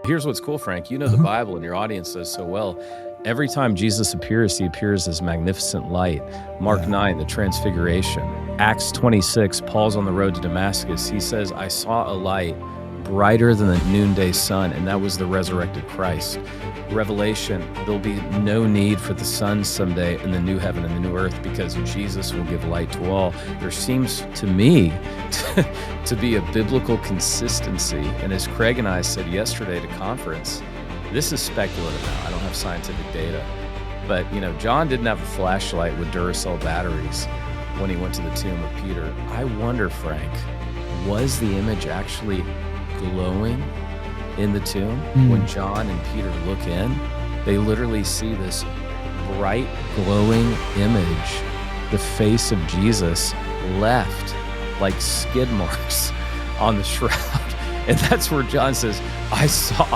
Here's what's cool, Frank. You know the Bible, and your audience does so well. Every time Jesus appears, he appears as magnificent light. Mark 9, the transfiguration. Acts 26, Paul's on the road to Damascus. He says, I saw a light brighter than the noonday sun, and that was the resurrected Christ. Revelation, there'll be no need for the sun someday in the new heaven and the new earth because Jesus will give light to all. There seems to me to be a biblical consistency. And as Craig and I said yesterday at a conference, this is speculative now. I don't have scientific data. But, John didn't have a flashlight with Duracell batteries when he went to the tomb of Peter. I wonder, Frank, was the image actually glowing in the tomb? When John and Peter look in, they literally see this bright, glowing image, the face of Jesus left like skid marks on the shroud. And that's where John says, I saw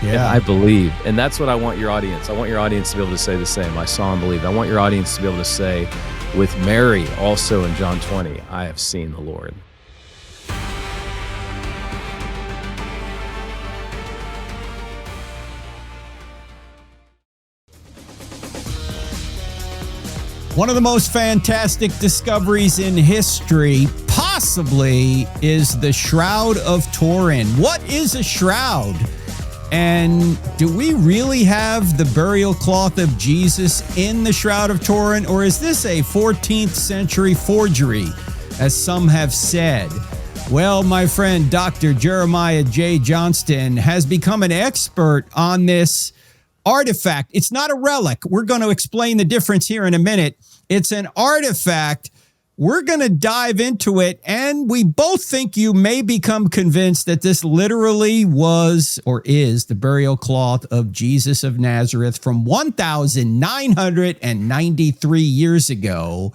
and I believe. And that's what I want your audience. I want your audience to be able to say the same. I saw and believed. I want your audience to be able to say with Mary also in John 20, I have seen the Lord. One of the most fantastic discoveries in history, possibly, is the Shroud of Turin. What is a shroud? And do we really have the burial cloth of Jesus in the Shroud of Turin, or is this a 14th century forgery, as some have said? Well, my friend, Dr. Jeremiah J. Johnston has become an expert on this artifact. It's not a relic. We're going to explain the difference here in a minute. It's an artifact. We're going to dive into it, and we both think you may become convinced that this literally was or is the burial cloth of Jesus of Nazareth from 1,993 years ago,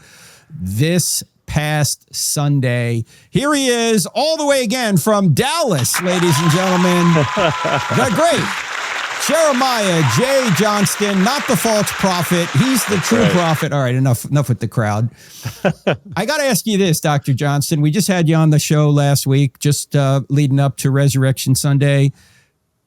this past Sunday. Here he is, all the way again from Dallas, ladies and gentlemen. The great Jeremiah J. Johnston, not the false prophet. He's the true prophet. All right, enough with the crowd. I got to ask you this, Dr. Johnston. We just had you on the show last week, just leading up to Resurrection Sunday.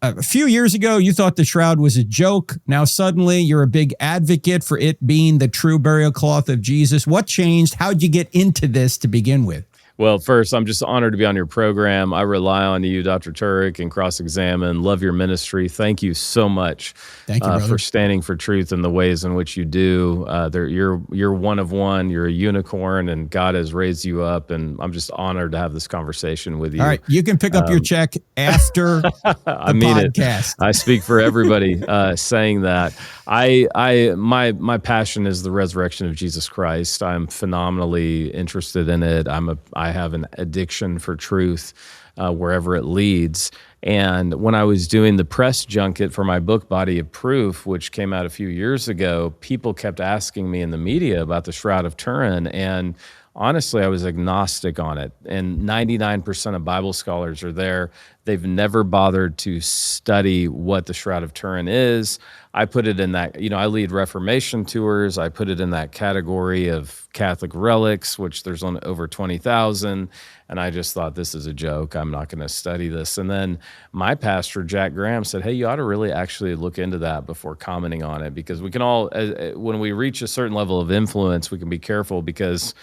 A few years ago, you thought the shroud was a joke. Now, suddenly, you're a big advocate for it being the true burial cloth of Jesus. What changed? How'd you get into this to begin with? Well, first, I'm just honored to be on your program. I rely on you, Dr. Turek, and Cross-Examine. Love your ministry. Thank you so much for standing for truth in the ways in which you do. You're one of one. You're a unicorn, and God has raised you up, and I'm just honored to have this conversation with you. All right, you can pick up your check after the podcast. I speak for everybody saying that. My passion is the resurrection of Jesus Christ. I'm phenomenally interested in it. I have an addiction for truth wherever it leads. And when I was doing the press junket for my book, Body of Proof, which came out a few years ago, people kept asking me in the media about the Shroud of Turin. And honestly, I was agnostic on it. And 99% of Bible scholars are there. They've never bothered to study what the Shroud of Turin is. I put it in that, I lead Reformation tours. I put it in that category of Catholic relics, which there's over 20,000. And I just thought, this is a joke. I'm not going to study this. And then my pastor, Jack Graham, said, hey, you ought to really actually look into that before commenting on it, because we can all, when we reach a certain level of influence, we can be careful because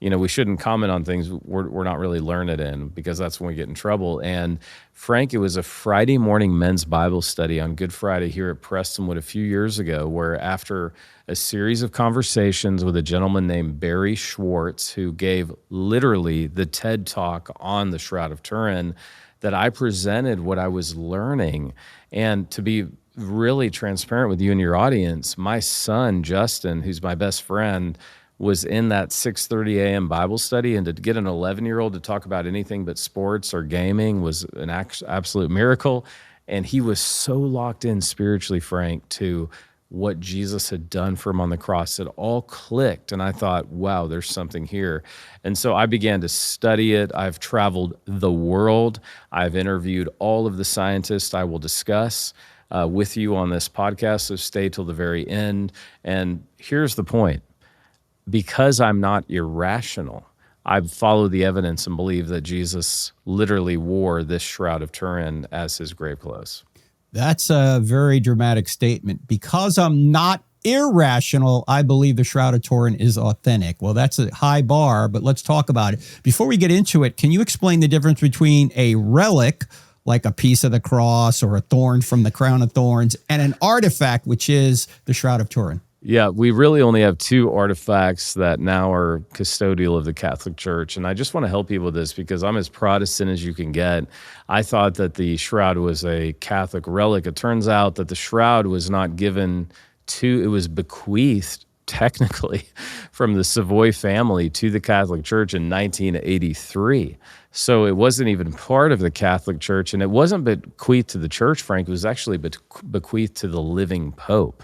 we shouldn't comment on things we're not really learned in, because that's when we get in trouble. And Frank, it was a Friday morning men's Bible study on Good Friday here at Prestonwood a few years ago, where after a series of conversations with a gentleman named Barry Schwartz, who gave literally the TED Talk on the Shroud of Turin, that I presented what I was learning. And to be really transparent with you and your audience, my son, Justin, who's my best friend, was in that 6:30 a.m. Bible study, and to get an 11-year-old to talk about anything but sports or gaming was an absolute miracle. And he was so locked in spiritually, Frank, to what Jesus had done for him on the cross. It all clicked, and I thought, wow, there's something here. And so I began to study it. I've traveled the world. I've interviewed all of the scientists I will discuss with you on this podcast, so stay till the very end. And here's the point. Because I'm not irrational, I follow the evidence and believe that Jesus literally wore this Shroud of Turin as his grave clothes. That's a very dramatic statement. Because I'm not irrational, I believe the Shroud of Turin is authentic. Well, that's a high bar, but let's talk about it. Before we get into it, can you explain the difference between a relic, like a piece of the cross or a thorn from the crown of thorns, and an artifact, which is the Shroud of Turin? Yeah, we really only have two artifacts that now are custodial of the Catholic Church. And I just want to help people with this because I'm as Protestant as you can get. I thought that the shroud was a Catholic relic. It turns out that the shroud was not given to, it was bequeathed technically from the Savoy family to the Catholic Church in 1983. So it wasn't even part of the Catholic Church, and it wasn't bequeathed to the church, Frank. It was actually bequeathed to the living Pope.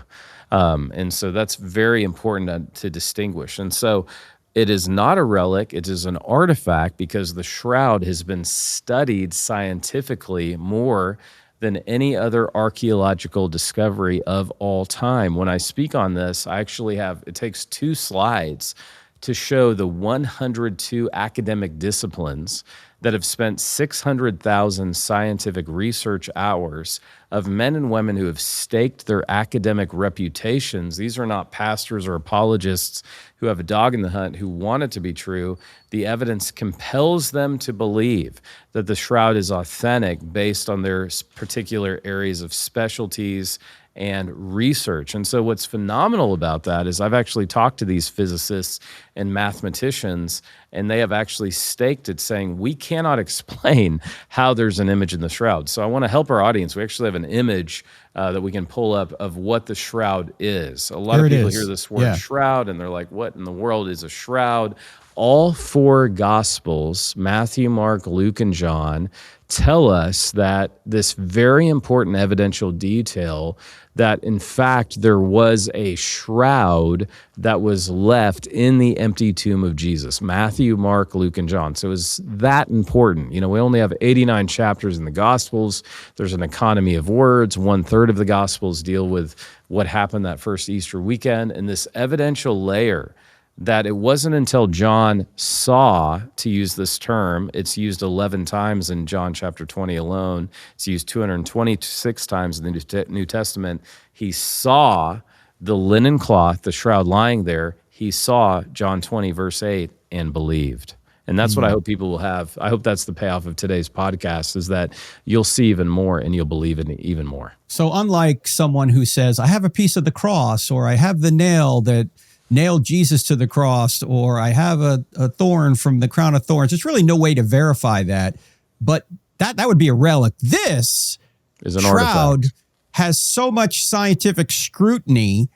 And so that's very important to distinguish. And so it is not a relic, it is an artifact because the shroud has been studied scientifically more than any other archaeological discovery of all time. When I speak on this, I actually have, it takes 2 slides to show the 102 academic disciplines that have spent 600,000 scientific research hours of men and women who have staked their academic reputations. These are not pastors or apologists who have a dog in the hunt who want it to be true. The evidence compels them to believe that the shroud is authentic based on their particular areas of specialties and research. And so what's phenomenal about that is I've actually talked to these physicists and mathematicians, and they have actually staked it, saying we cannot explain how there's an image in the shroud. So I want to help our audience. We actually have an image that we can pull up of what the shroud is. A lot of people hear this word shroud, and they're like, what in the world is a shroud? All 4 Gospels, Matthew, Mark, Luke, and John, tell us that this very important evidential detail that, in fact, there was a shroud that was left in the empty tomb of Jesus. Matthew, Mark, Luke, and John. So it was that important. You know, we only have 89 chapters in the Gospels. There's an economy of words. 1/3 of the Gospels deal with what happened that first Easter weekend. And this evidential layer that it wasn't until John saw, to use this term, it's used 11 times in John chapter 20 alone. It's used 226 times in the New Testament. He saw the linen cloth, the shroud lying there. He saw John 20, verse 8, and believed. And that's what I hope people will have. I hope that's the payoff of today's podcast, is that you'll see even more and you'll believe in it even more. So unlike someone who says, I have a piece of the cross, or I have the nail that nailed Jesus to the cross, or I have a thorn from the crown of thorns, there's really no way to verify that. But that would be a relic. This is an shroud artifact. Has so much scientific scrutiny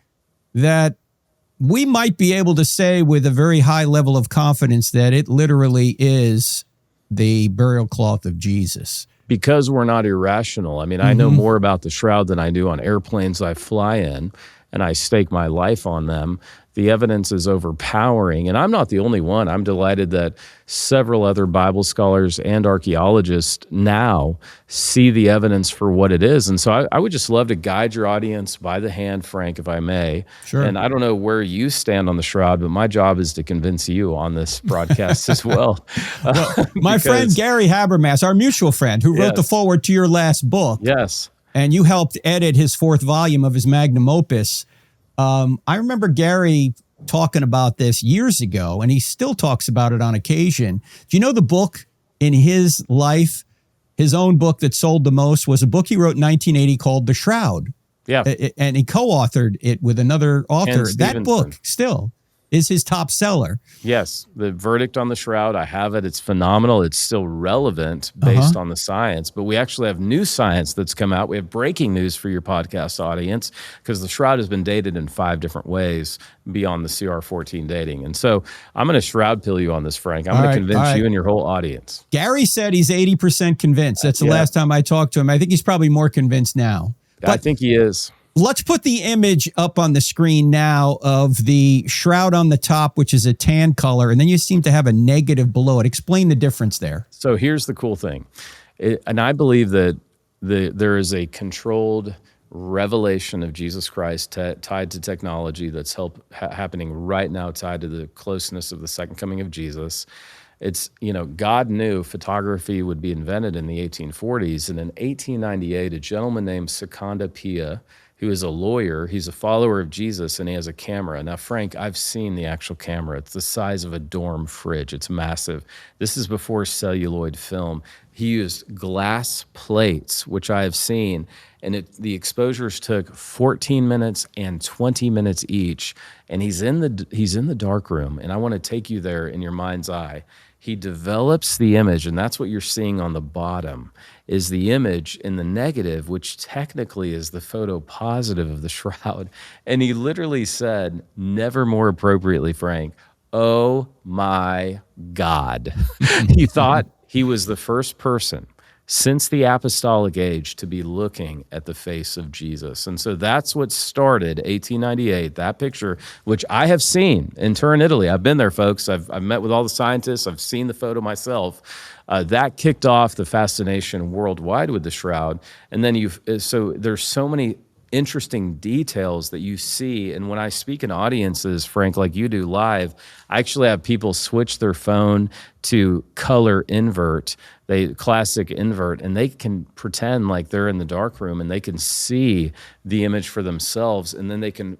that we might be able to say with a very high level of confidence that it literally is the burial cloth of Jesus. Because we're not irrational. I mean, I know more about the shroud than I do on airplanes I fly in, and I stake my life on them. The evidence is overpowering, and I'm not the only one. I'm delighted that several other Bible scholars and archaeologists now see the evidence for what it is. And so I would just love to guide your audience by the hand, Frank, if I may. Sure. And I don't know where you stand on the shroud, but my job is to convince you on this broadcast as well. My friend Gary Habermas, our mutual friend, who wrote the foreword to your last book. Yes. And you helped edit his 4th volume of his magnum opus. I remember Gary talking about this years ago, and he still talks about it on occasion. Do you know the book in his life, his own book that sold the most, was a book he wrote in 1980 called The Shroud? Yeah. And he co-authored it with another author. That book still is his top seller. Yes, the verdict on the shroud, I have it. It's phenomenal. It's still relevant based on the science, but we actually have new science that's come out. We have breaking news for your podcast audience, because the shroud has been dated in 5 different ways beyond the CR14 dating. And so I'm going to shroud pill you on this, Frank. I'm going to convince you and your whole audience. Gary said he's 80% convinced. That's the last time I talked to him. I think he's probably more convinced now. I think he is. Let's put the image up on the screen now of the shroud on the top, which is a tan color, and then you seem to have a negative below it. Explain the difference there. So here's the cool thing. And I believe that there is a controlled revelation of Jesus Christ tied to technology that's happening right now, tied to the closeness of the second coming of Jesus. It's, God knew photography would be invented in the 1840s. And in 1898, a gentleman named Seconda Pia, who is a lawyer, he's a follower of Jesus, and he has a camera. Now, Frank, I've seen the actual camera. It's the size of a dorm fridge. It's massive. This is before celluloid film. He used glass plates, which I have seen, and the exposures took 14 minutes and 20 minutes each. And he's in the dark room, and I want to take you there in your mind's eye. He develops the image, and that's what you're seeing on the bottom, is the image in the negative, which technically is the photo positive of the shroud. And he literally said, never more appropriately, Frank, "Oh my God." He thought he was the first person since the apostolic age to be looking at the face of Jesus. And so that's what started 1898, that picture, which I have seen in Turin, Italy. I've been there, folks. I've met with all the scientists. I've seen the photo myself. That kicked off the fascination worldwide with the shroud. And then so there's so many interesting details that you see. And when I speak in audiences, Frank, like you do live, I actually have people switch their phone to color invert, classic invert, and they can pretend like they're in the dark room and they can see the image for themselves. And then they can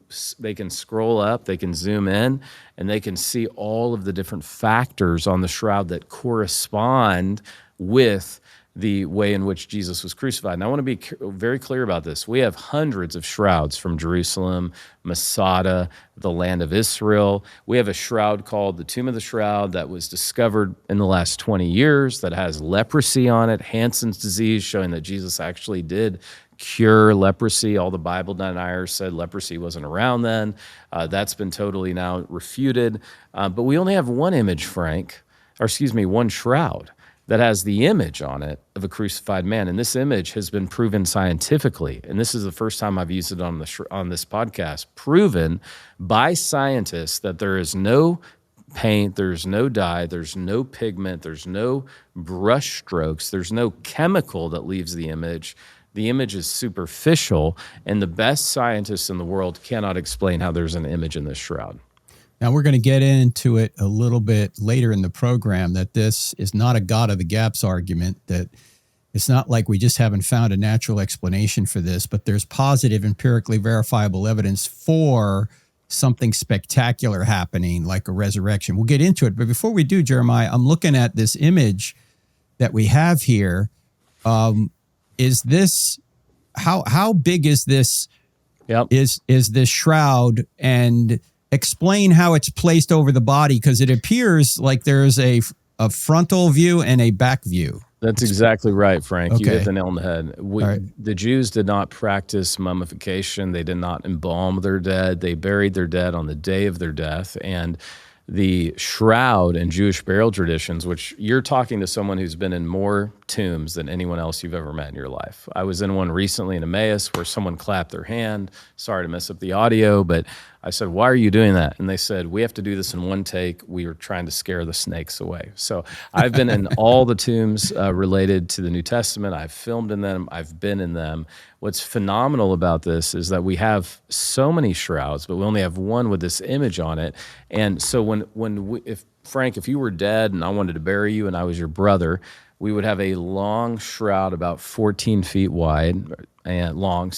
scroll up, they can zoom in, and they can see all of the different factors on the shroud that correspond with the way in which Jesus was crucified. And I want to be very clear about this. We have hundreds of shrouds from Jerusalem, Masada, the land of Israel. We have a shroud called the Tomb of the Shroud that was discovered in the last 20 years that has leprosy on it, Hansen's disease, showing that Jesus actually did cure leprosy. All the Bible deniers said leprosy wasn't around then. That's been totally now refuted. But we only have one image, one shroud that has the image on it of a crucified man. And this image has been proven scientifically, and this is the first time I've used it on this podcast, proven by scientists that there is no paint, there's no dye, there's no pigment, there's no brush strokes, there's no chemical that leaves the image. The image is superficial, and the best scientists in the world cannot explain how there's an image in this shroud. Now, we're going to get into it a little bit later in the program, that this is not a God of the gaps argument, that it's not like we just haven't found a natural explanation for this, but there's positive, empirically verifiable evidence for something spectacular happening, like a resurrection. We'll get into it. But before we do, Jeremiah, I'm looking at this image that we have here. Is this, how big is this? Yep. Is this shroud, and explain how it's placed over the body, because it appears like there's a frontal view and a back view. That's exactly right, Frank. Okay. You hit the nail on the head. Right. The Jews did not practice mummification. They did not embalm their dead. They buried their dead on the day of their death. And the shroud in Jewish burial traditions, which you're talking to someone who's been in more tombs than anyone else you've ever met in your life. I was in one recently in Emmaus where someone clapped their hand. Sorry to mess up the audio, but I said, "Why are you doing that?" And they said, "We have to do this in one take. We were trying to scare the snakes away." So I've been in all the tombs related to the New Testament. I've filmed in them. I've been in them. What's phenomenal about this is that we have so many shrouds, but we only have one with this image on it. And so Frank, if you were dead and I wanted to bury you and I was your brother, we would have a long shroud about 14 feet wide and about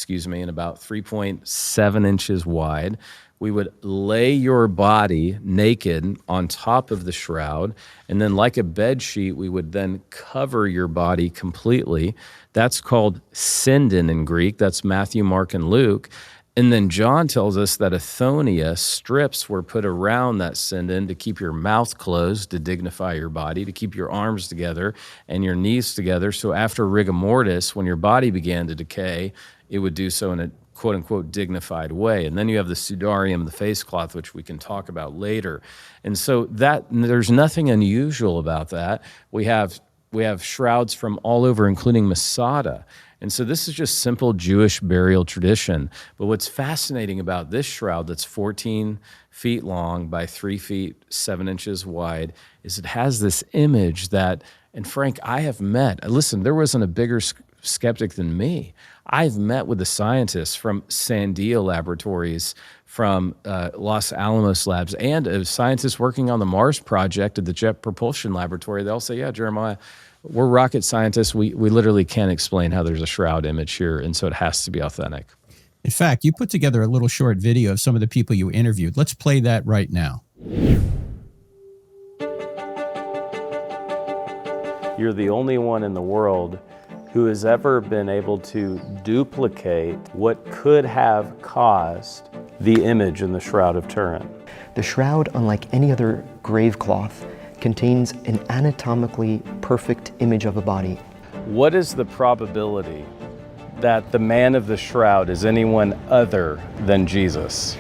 3.7 inches wide. We would lay your body naked on top of the shroud, and then like a bed sheet, we would then cover your body completely. That's called sindon in Greek. That's Matthew, Mark, and Luke. And then John tells us that athonia, strips, were put around that sindon to keep your mouth closed, to dignify your body, to keep your arms together and your knees together. So after rigor mortis, when your body began to decay, it would do so in a quote-unquote dignified way. And then you have the sudarium, the face cloth, which we can talk about later. And so there's nothing unusual about that. We have shrouds from all over, including Masada. And so this is just simple Jewish burial tradition. But what's fascinating about this shroud that's 14 feet long by 3 feet, 7 inches wide, is it has this image that, and Frank, I have met, listen, there wasn't a bigger skeptic than me. I've met with the scientists from Sandia Laboratories, from Los Alamos Labs, and scientists working on the Mars project at the Jet Propulsion Laboratory. They'll say, yeah, Jeremiah, we're rocket scientists. We literally can't explain how there's a shroud image here, and so it has to be authentic. In fact, you put together a little short video of some of the people you interviewed. Let's play that right now. You're the only one in the world who has ever been able to duplicate what could have caused the image in the Shroud of Turin. The shroud, unlike any other grave cloth, contains an anatomically perfect image of a body. What is the probability that the man of the shroud is anyone other than Jesus?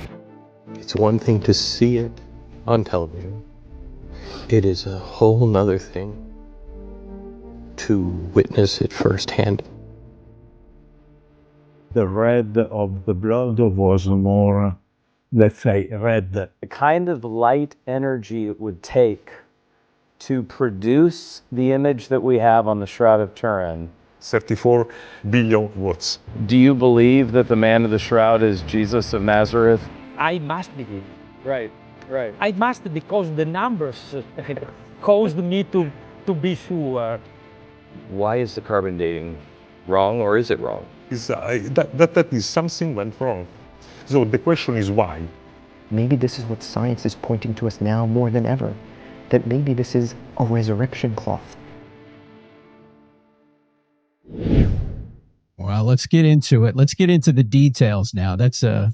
It's one thing to see it on television. It is a whole nother thing to witness it firsthand. The red of the blood was more, let's say, red. The kind of light energy it would take to produce the image that we have on the Shroud of Turin. 34 billion watts. Do you believe that the man of the shroud is Jesus of Nazareth? I must believe. Right. I must, because the numbers caused me to be sure. Why is the carbon dating wrong, or is it wrong? That is something went wrong. So the question is why? Maybe this is what science is pointing to us now more than ever, that maybe this is a resurrection cloth. Well, let's get into it. Let's get into the details now. That's a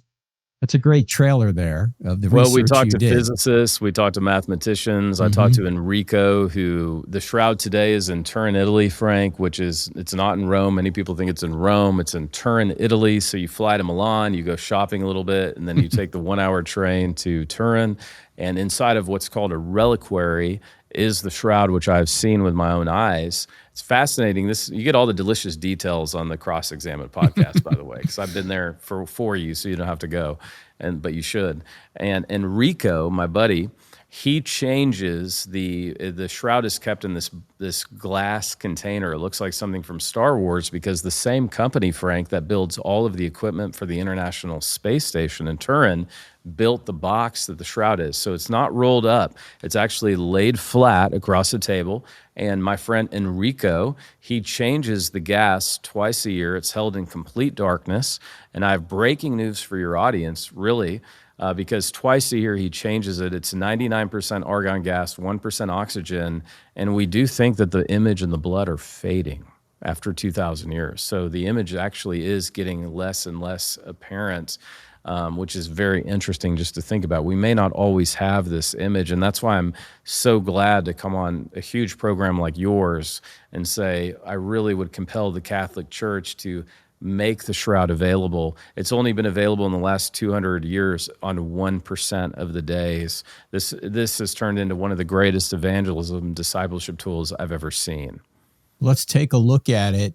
great trailer there of the research. Well, we talked you to did. physicists, we talked to mathematicians. I talked to Enrico, who the shroud today is in Turin, Italy, Frank, it's not in Rome. Many people think it's in Rome. It's in Turin, Italy. So you fly to Milan, you go shopping a little bit, and then you take the 1-hour train to Turin. And inside of what's called a reliquary is the shroud, which I've seen with my own eyes. It's fascinating. You get all the delicious details on the Cross-Examined podcast, by the way, because I've been there for you, so you don't have to go, but you should. And Enrico, my buddy, he changes the shroud is kept in this glass container. It looks like something from Star Wars, because the same company, Frank, that builds all of the equipment for the International Space Station in Turin built the box that the shroud is. So it's not rolled up. It's actually laid flat across the table. And my friend Enrico, he changes the gas twice a year. It's held in complete darkness. And I have breaking news for your audience, really, because twice a year he changes it. It's 99% argon gas, 1% oxygen. And we do think that the image and the blood are fading after 2,000 years. So the image actually is getting less and less apparent, which is very interesting just to think about. We may not always have this image, and that's why I'm so glad to come on a huge program like yours and say, I really would compel the Catholic Church to make the shroud available. It's only been available in the last 200 years on 1% of the days. This has turned into one of the greatest evangelism discipleship tools I've ever seen. Let's take a look at it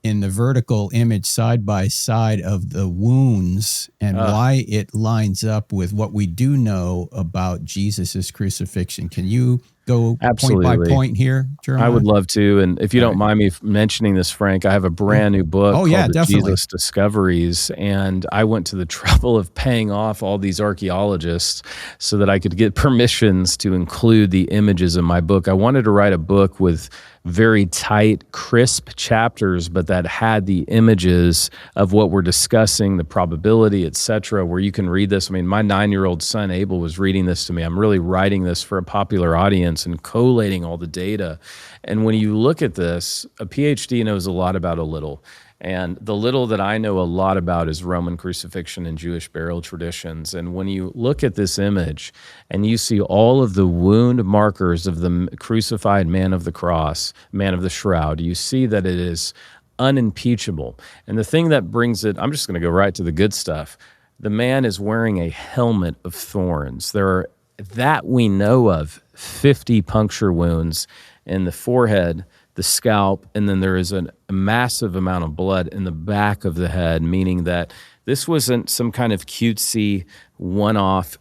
in the vertical image side by side of the wounds and why it lines up with what we do know about Jesus's crucifixion. Can you go Absolutely. point by point here, Jeremiah? I would love to. And if you don't mind me mentioning this, Frank, I have a brand new book called The Jesus Discoveries. And I went to the trouble of paying off all these archaeologists so that I could get permissions to include the images in my book. I wanted to write a book with very tight, crisp chapters, but that had the images of what we're discussing, the probability, etc., where you can read this. I mean, my 9-year-old son, Abel, was reading this to me. I'm really writing this for a popular audience and collating all the data. And when you look at this, a PhD knows a lot about a little. And the little that I know a lot about is Roman crucifixion and Jewish burial traditions. And when you look at this image and you see all of the wound markers of the crucified man of the cross, man of the shroud, you see that it is unimpeachable. And the thing that brings it, I'm just going to go right to the good stuff. The man is wearing a helmet of thorns. There are, that we know of, 50 puncture wounds in the forehead, the scalp, and then there is a massive amount of blood in the back of the head, meaning that this wasn't some kind of cutesy one-off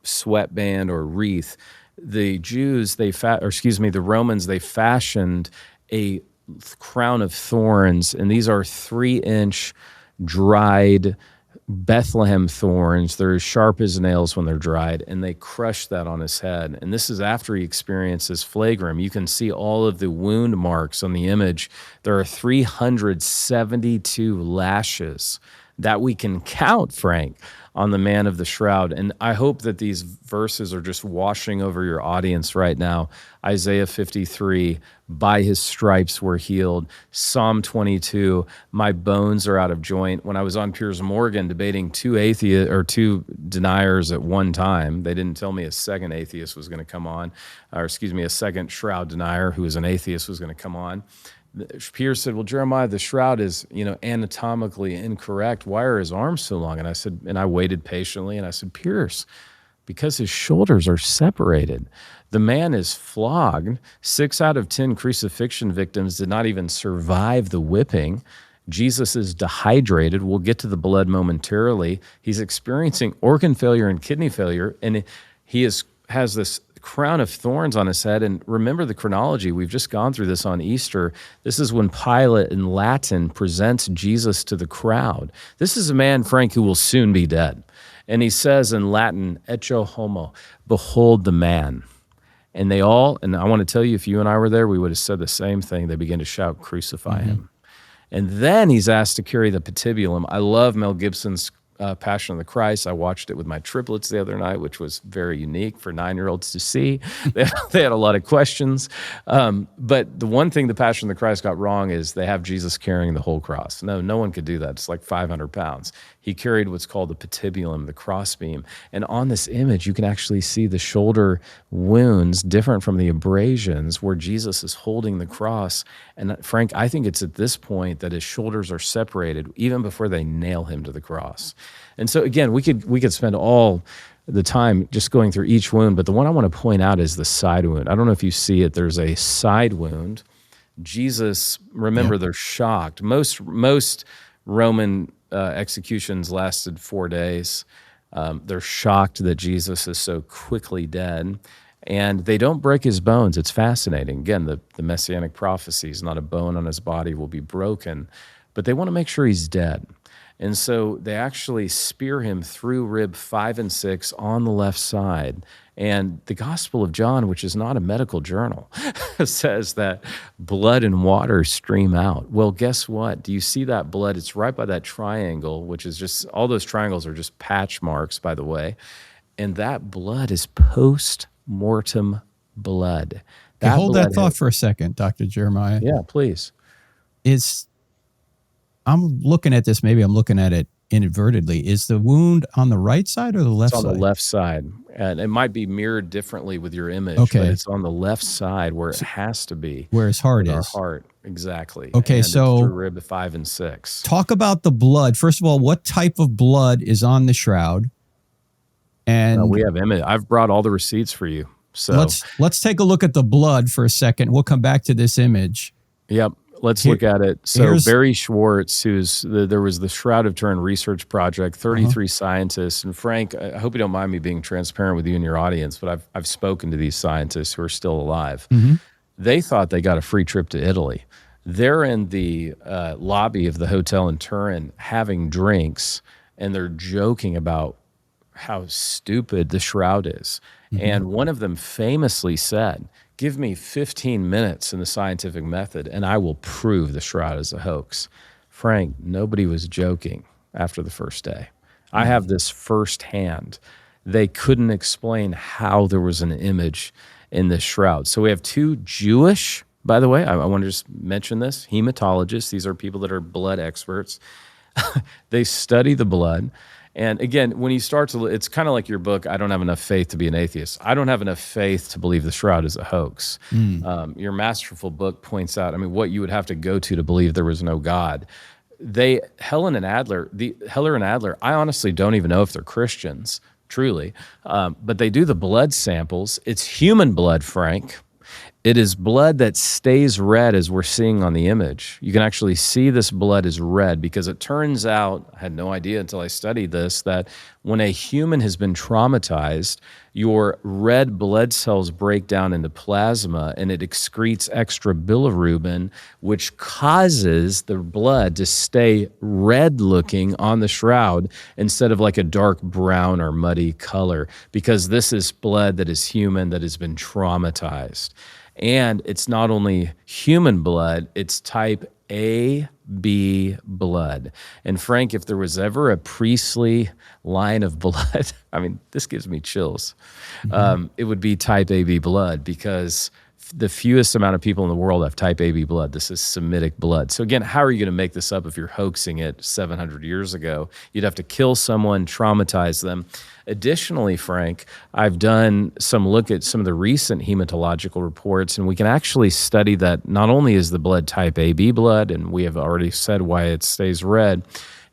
sweatband or wreath. The Jews, the Romans, they fashioned a crown of thorns, and these are 3-inch dried Bethlehem thorns. They're as sharp as nails when they're dried, and they crushed that on his head. And this is after he experiences flagrum. You can see all of the wound marks on the image. There are 372 lashes that we can count, Frank, on the man of the shroud. And I hope that these verses are just washing over your audience right now. Isaiah 53, by his stripes we're healed. Psalm 22, my bones are out of joint. When I was on Piers Morgan debating two deniers at one time, they didn't tell me a second atheist was going to come on, or excuse me, a second shroud denier who was an atheist was going to come on. Piers said, well, Jeremiah, the shroud is, anatomically incorrect. Why are his arms so long? And I said, and I waited patiently, and I said, Piers, because his shoulders are separated. The man is flogged. 6 out of 10 crucifixion victims did not even survive the whipping. Jesus is dehydrated. We'll get to the blood momentarily. He's experiencing organ failure and kidney failure, and he has this crown of thorns on his head. And remember the chronology. We've just gone through this on Easter. This is when Pilate in Latin presents Jesus to the crowd. This is a man, Frank, who will soon be dead. And he says in Latin, ecce homo, behold the man. And they all, and I want to tell you, if you and I were there, we would have said the same thing. They began to shout, crucify him. And then he's asked to carry the patibulum. I love Mel Gibson's Passion of the Christ. I watched it with my triplets the other night, which was very unique for 9-year-olds to see. They had a lot of questions. But the one thing the Passion of the Christ got wrong is they have Jesus carrying the whole cross. No one could do that. It's like 500 pounds. He carried what's called the patibulum, the crossbeam. And on this image, you can actually see the shoulder wounds different from the abrasions where Jesus is holding the cross. And Frank, I think it's at this point that his shoulders are separated even before they nail him to the cross. And so again, we could spend all the time just going through each wound, but the one I want to point out is the side wound. I don't know if you see it. There's a side wound. Jesus, remember, they're shocked. Most Roman executions lasted 4 days. They're shocked that Jesus is so quickly dead, and they don't break his bones. It's fascinating. Again, the messianic prophecies, not a bone on his body will be broken, but they want to make sure he's dead. And so they actually spear him through rib 5 and 6 on the left side. And the Gospel of John, which is not a medical journal, says that blood and water stream out. Well, guess what? Do you see that blood? It's right by that triangle, which is just, all those triangles are just patch marks, by the way. And that blood is post-mortem blood. Hold that thought for a second, Dr. Jeremiah. Yeah, please. I'm looking at this, maybe I'm looking at it inadvertently. Is the wound on the right side or the left side? It's on the left side. And it might be mirrored differently with your image, okay, but it's on the left side where it has to be. Where his heart is. Our heart, exactly. Okay, and so it's through rib 5 and 6. Talk about the blood. First of all, what type of blood is on the shroud? And we have image. I've brought all the receipts for you. So let's take a look at the blood for a second. We'll come back to this image. Yep. Let's look at it. So Barry Schwartz, there was the Shroud of Turin research project, 33 scientists. And Frank, I hope you don't mind me being transparent with you and your audience, but I've spoken to these scientists who are still alive. They thought they got a free trip to Italy. They're in the lobby of the hotel in Turin having drinks, and they're joking about how stupid the shroud is. And one of them famously said, give me 15 minutes in the scientific method and I will prove the shroud is a hoax. Frank, nobody was joking after the first day. I have this firsthand. They couldn't explain how there was an image in this shroud. So we have 2 Jewish, by the way, I want to just mention this, hematologists. These are people that are blood experts. They study the blood. And again, when you start to, it's kind of like your book, I Don't Have Enough Faith to Be an Atheist. I don't have enough faith to believe the shroud is a hoax. Your masterful book points out, what you would have to go to believe there was no God. Heller and Adler, I honestly don't even know if they're Christians, truly. But they do the blood samples. It's human blood, Frank. It is blood that stays red as we're seeing on the image. You can actually see this blood is red because it turns out, I had no idea until I studied this, that when a human has been traumatized, your red blood cells break down into plasma and it excretes extra bilirubin, which causes the blood to stay red looking on the shroud instead of like a dark brown or muddy color, because this is blood that is human, that has been traumatized. And it's not only human blood, it's type AB blood. And Frank, if there was ever a priestly line of blood, I mean, this gives me chills. It would be type AB blood, because the fewest amount of people in the world have type AB blood. This is Semitic blood. So again, how are you going to make this up if you're hoaxing it 700 years ago? You'd have to kill someone, traumatize them. Additionally, Frank, I've done some look at some of the recent hematological reports, and we can actually study that not only is the blood type AB blood, and we have already said why it stays red,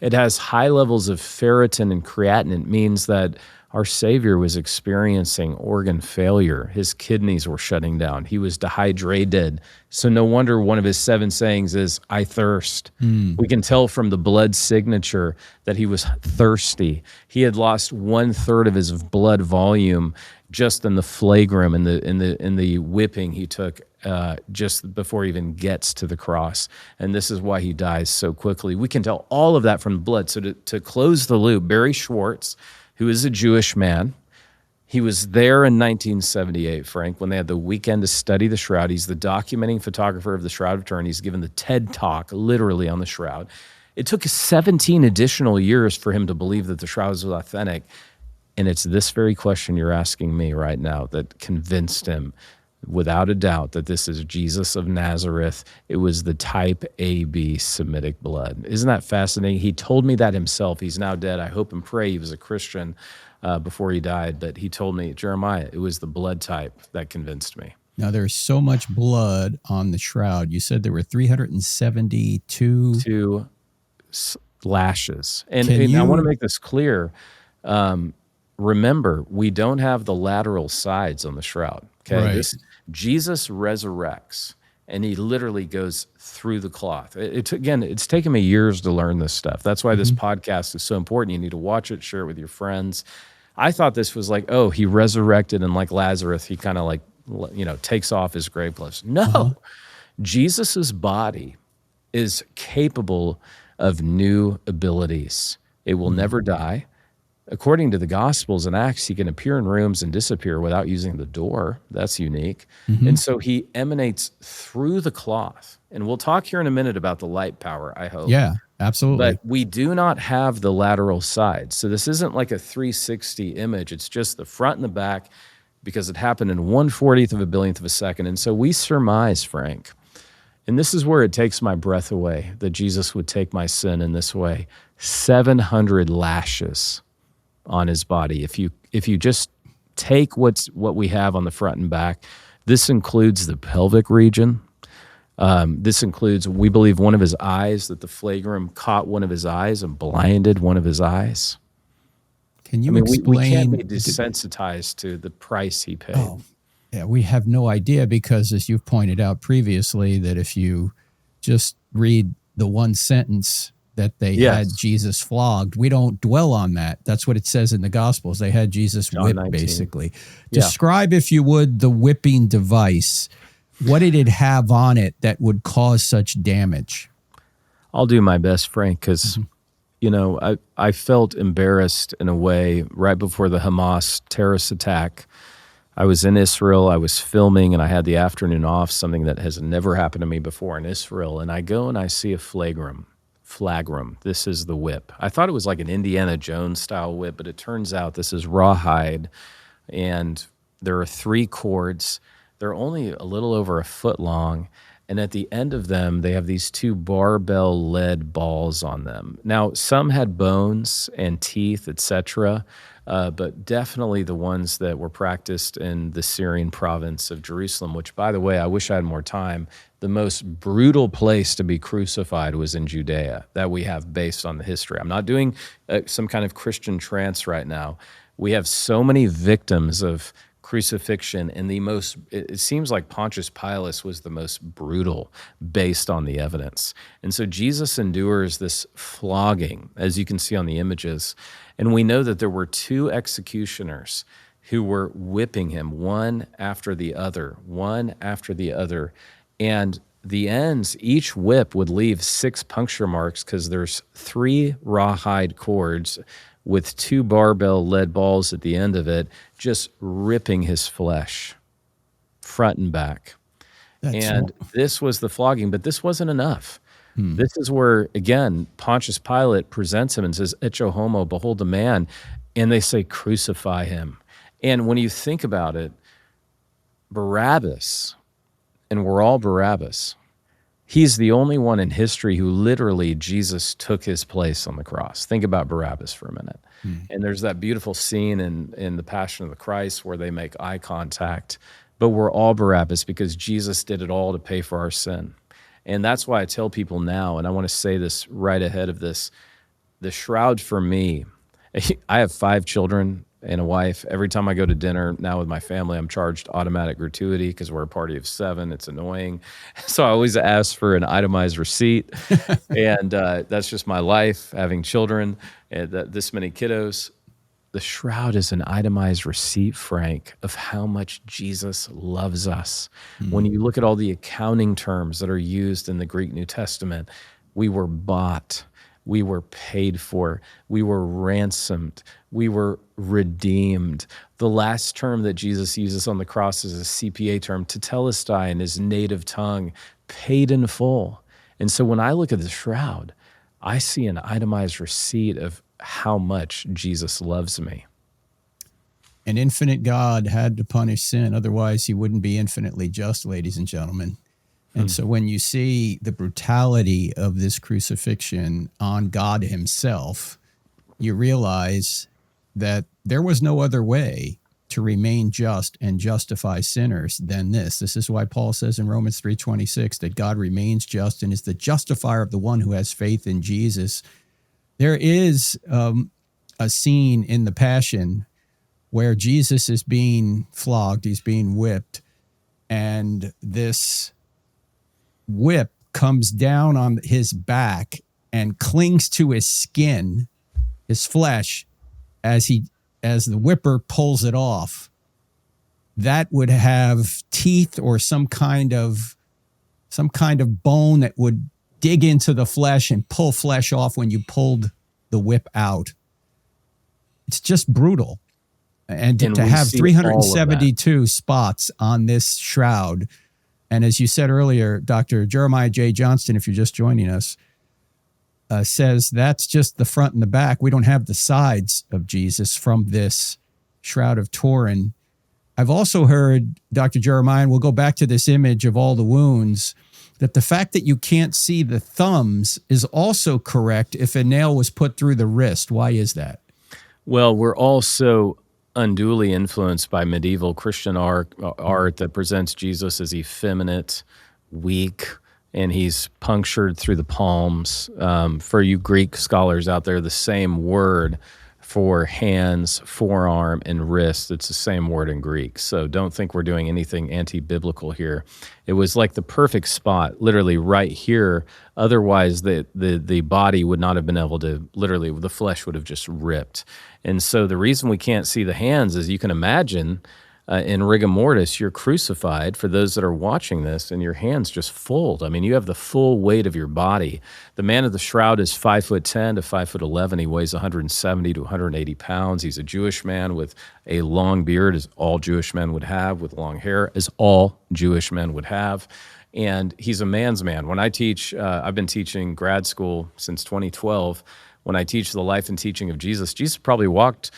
it has high levels of ferritin and creatinine. It means that our Savior was experiencing organ failure. His kidneys were shutting down. He was dehydrated. So no wonder one of his 7 sayings is, I thirst. We can tell from the blood signature that he was thirsty. He had lost 1/3 of his blood volume just in the flagrum, in the whipping he took just before he even gets to the cross. And this is why he dies so quickly. We can tell all of that from the blood. So to close the loop, Barry Schwartz, who is a Jewish man, he was there in 1978, Frank, when they had the weekend to study the shroud. He's the documenting photographer of the Shroud of Turin. He's given the TED Talk literally on the shroud. It took 17 additional years for him to believe that the shroud was authentic. And it's this very question you're asking me right now that convinced him, without a doubt, that this is Jesus of Nazareth. It was the type AB Semitic blood. Isn't that fascinating? He told me that himself. He's now dead. I hope and pray he was a Christian before he died. But he told me, Jeremiah, it was the blood type that convinced me. Now, there's so much blood on the shroud. You said there were 372 2 lashes. And I want to make this clear. Remember, we don't have the lateral sides on the shroud. Okay, right. Jesus resurrects, and he literally goes through the cloth. It's taken me years to learn this stuff. That's why this podcast is so important. You need to watch it, share it with your friends. I thought this was like, oh, he resurrected, and like Lazarus, he kind of like, takes off his grave clothes. No, Jesus's body is capable of new abilities. It will never die. According to the Gospels and Acts, he can appear in rooms and disappear without using the door. That's unique. And so he emanates through the cloth. And we'll talk here in a minute about the light power, I hope. Yeah, absolutely. But we do not have the lateral sides. So this isn't like a 360 image. It's just the front and the back, because it happened in 1/40th of a billionth of a second. And so we surmise, Frank, and this is where it takes my breath away, that Jesus would take my sin in this way, 700 lashes on his body. If you just take what we have on the front and back, this includes the pelvic region. This includes, we believe, one of his eyes, that the flagrum caught one of his eyes and blinded one of his eyes. Can you explain? We can't be desensitized to the price he paid. Oh, yeah, we have no idea, because as you've pointed out previously, that if you just read the one sentence that they had Jesus flogged, we don't dwell on that. That's what it says in the Gospels. They had Jesus whipped, basically. Describe, if you would, the whipping device. What did it have on it that would cause such damage? I'll do my best, Frank, because, I felt embarrassed in a way right before the Hamas terrorist attack. I was in Israel, I was filming, and I had the afternoon off, something that has never happened to me before in Israel. And I go and I see a flagrum. This is the whip. I thought it was like an Indiana Jones style whip, but it turns out this is rawhide, and there are 3 cords. They're only a little over a foot long, and at the end of them, they have these 2 barbell lead balls on them. Now, some had bones and teeth, etc., but definitely the ones that were practiced in the Syrian province of Jerusalem, which, by the way, I wish I had more time. The most brutal place to be crucified was in Judea, that we have based on the history. I'm not doing some kind of Christian trance right now. We have so many victims of crucifixion, and it seems like Pontius Pilate was the most brutal based on the evidence. And so Jesus endures this flogging, as you can see on the images. And we know that there were 2 executioners who were whipping him one after the other, one after the other. And the ends, each whip would leave 6 puncture marks because there's 3 rawhide cords with 2 barbell lead balls at the end of it, just ripping his flesh front and back. This was the flogging, but this wasn't enough. This is where, again, Pontius Pilate presents him and says, Ecce homo, behold the man. And they say, crucify him. And when you think about it, Barabbas, and we're all Barabbas, he's the only one in history who literally Jesus took his place on the cross. Think about Barabbas for a minute. And there's that beautiful scene in the Passion of the Christ where they make eye contact. But we're all Barabbas because Jesus did it all to pay for our sin. And that's why I tell people now, and I want to say this right ahead of this, the shroud for me, I have 5 children and a wife. Every time I go to dinner now with my family, I'm charged automatic gratuity because we're a party of 7. It's annoying. So I always ask for an itemized receipt. And that's just my life, having children, and this many kiddos. The shroud is an itemized receipt, Frank, of how much Jesus loves us. When you look at all the accounting terms that are used in the Greek New Testament, we were bought. We were paid for. We were ransomed. We were redeemed. The last term that Jesus uses on the cross is a CPA term, tetelestai, in his native tongue, paid in full. And so when I look at the shroud, I see an itemized receipt of how much Jesus loves me. An infinite God had to punish sin. Otherwise, he wouldn't be infinitely just, ladies and gentlemen. And so when you see the brutality of this crucifixion on God himself, you realize that there was no other way to remain just and justify sinners than this. This is why Paul says in Romans 3:26 that God remains just and is the justifier of the one who has faith in Jesus. There is a scene in the Passion where Jesus is being flogged, he's being whipped, and this whip comes down on his back and clings to his skin, his flesh, as the whipper pulls it off. That would have teeth or some kind of bone that would dig into the flesh and pull flesh off when you pulled the whip out. It's just brutal. And to have 372 spots on this shroud. And as you said earlier, Dr. Jeremiah J. Johnston, if you're just joining us, says that's just the front and the back. We don't have the sides of Jesus from this Shroud of Turin. I've also heard, Dr. Jeremiah, and we'll go back to this image of all the wounds, that the fact that you can't see the thumbs is also correct if a nail was put through the wrist. Why is that? Well, we're also unduly influenced by medieval Christian art that presents Jesus as effeminate, weak, and he's punctured through the palms. For you Greek scholars out there, the same word for hands, forearm, and wrist, it's the same word in Greek. So don't think we're doing anything anti-biblical here. It was like the perfect spot, literally right here. Otherwise, the body would not have been able to, literally, the flesh would have just ripped. And so the reason we can't see the hands is you can imagine in rigor mortis, you're crucified, for those that are watching this, and your hands just fold. I mean, you have the full weight of your body. The man of the shroud is 5'10" to 5'11". He weighs 170 to 180 pounds. He's a Jewish man with a long beard, as all Jewish men would have, with long hair, as all Jewish men would have. And he's a man's man. When I teach, I've been teaching grad school since 2012. When I teach the life and teaching of Jesus, Jesus probably walked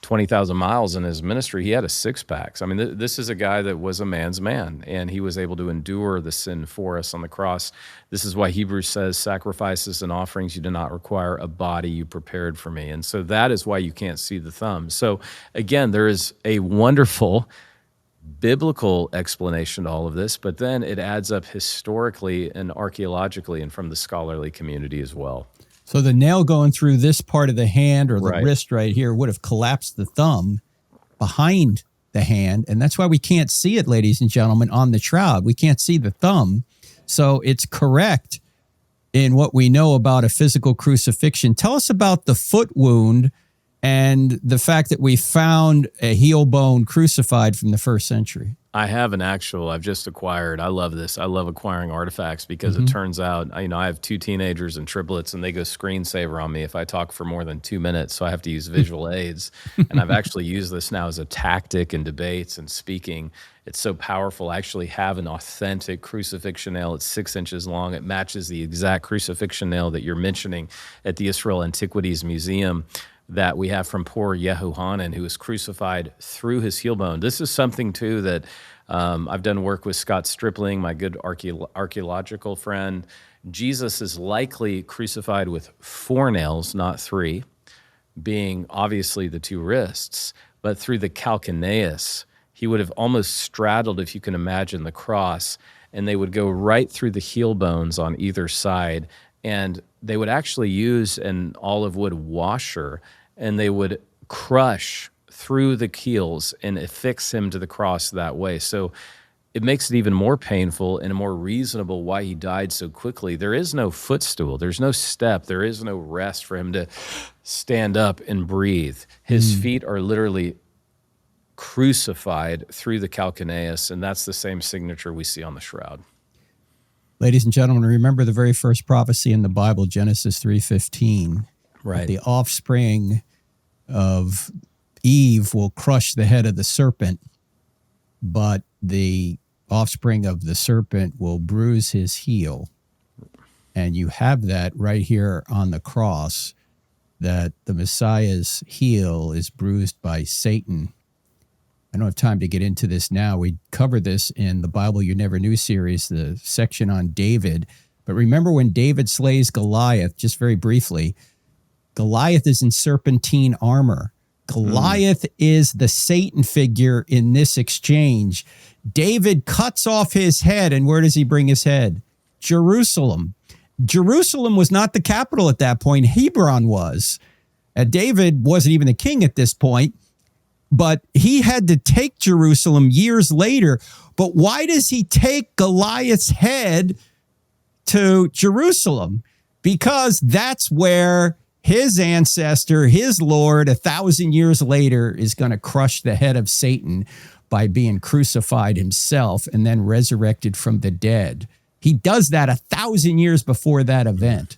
20,000 miles in his ministry. He had a six-pack. I mean, this is a guy that was a man's man, and he was able to endure the sin for us on the cross. This is why Hebrews says, sacrifices and offerings you do not require, a body you prepared for me. And so that is why you can't see the thumb. So again, there is a wonderful biblical explanation to all of this, but then it adds up historically and archaeologically and from the scholarly community as well. So the nail going through this part of the hand or the wrist right here would have collapsed the thumb behind the hand. And that's why we can't see it, ladies and gentlemen, on the shroud. We can't see the thumb. So it's correct in what we know about a physical crucifixion. Tell us about the foot wound and the fact that we found a heel bone crucified from the 1st century. I have an actual I've just acquired. I love this. I love acquiring artifacts because it turns out, I have 2 teenagers and triplets, and they go screensaver on me if I talk for more than 2 minutes. So I have to use visual aids. And I've actually used this now as a tactic in debates and speaking. It's so powerful. I actually have an authentic crucifixion nail. It's 6 inches long. It matches the exact crucifixion nail that you're mentioning at the Israel Antiquities Museum that we have from poor Yehohanan, who was crucified through his heel bone. This is something, too, that I've done work with Scott Stripling, my good archaeological friend. Jesus is likely crucified with 4 nails, not 3, being obviously the 2 wrists, but through the calcaneus. He would have almost straddled, if you can imagine, the cross, and they would go right through the heel bones on either side, and they would actually use an olive wood washer, and they would crush through the keels and affix him to the cross that way. So it makes it even more painful and more reasonable why he died so quickly. There is no footstool. There's no step. There is no rest for him to stand up and breathe. His feet are literally crucified through the calcaneus, and that's the same signature we see on the shroud. Ladies and gentlemen, remember the very first prophecy in the Bible, Genesis 3:15. Right. The offspring of Eve will crush the head of the serpent, but the offspring of the serpent will bruise his heel. And you have that right here on the cross, that the Messiah's heel is bruised by Satan. I don't have time to get into this now. We covered this in the Bible You Never Knew series, the section on David. But remember when David slays Goliath, just very briefly, Goliath is in serpentine armor. Goliath is the Satan figure in this exchange. David cuts off his head, and where does he bring his head? Jerusalem. Jerusalem was not the capital at that point. Hebron was. David wasn't even the king at this point, but he had to take Jerusalem years later. But why does he take Goliath's head to Jerusalem? Because that's where his ancestor, his Lord, 1,000 years later, is going to crush the head of Satan by being crucified himself and then resurrected from the dead. He does that 1,000 years before that event.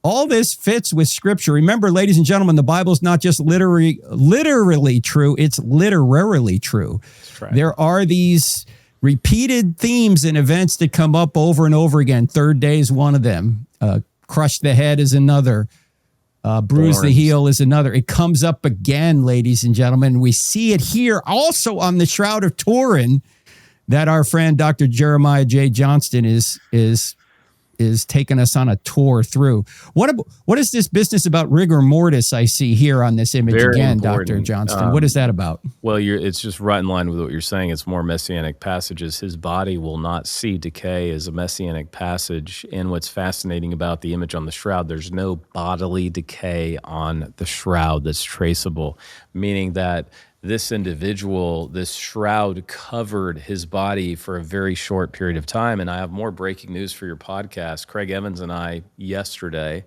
All this fits with Scripture. Remember, ladies and gentlemen, the Bible's not just literally true, it's literarily true. Right. There are these repeated themes and events that come up over and over again. Third day is one of them. Crush the head is another. Bruise the heel is another. It comes up again, ladies and gentlemen. We see it here also on the Shroud of Turin that our friend Dr. Jeremiah J. Johnston is taking us on a tour through. What is this business about rigor mortis I see here on this image Very again, important. Dr. Johnston? What is that about? Well, it's just right in line with what you're saying. It's more messianic passages. His body will not see decay as a messianic passage. And what's fascinating about the image on the shroud, there's no bodily decay on the shroud that's traceable, meaning that this individual, this shroud covered his body for a very short period of time. And I have more breaking news for your podcast. Craig Evans and I yesterday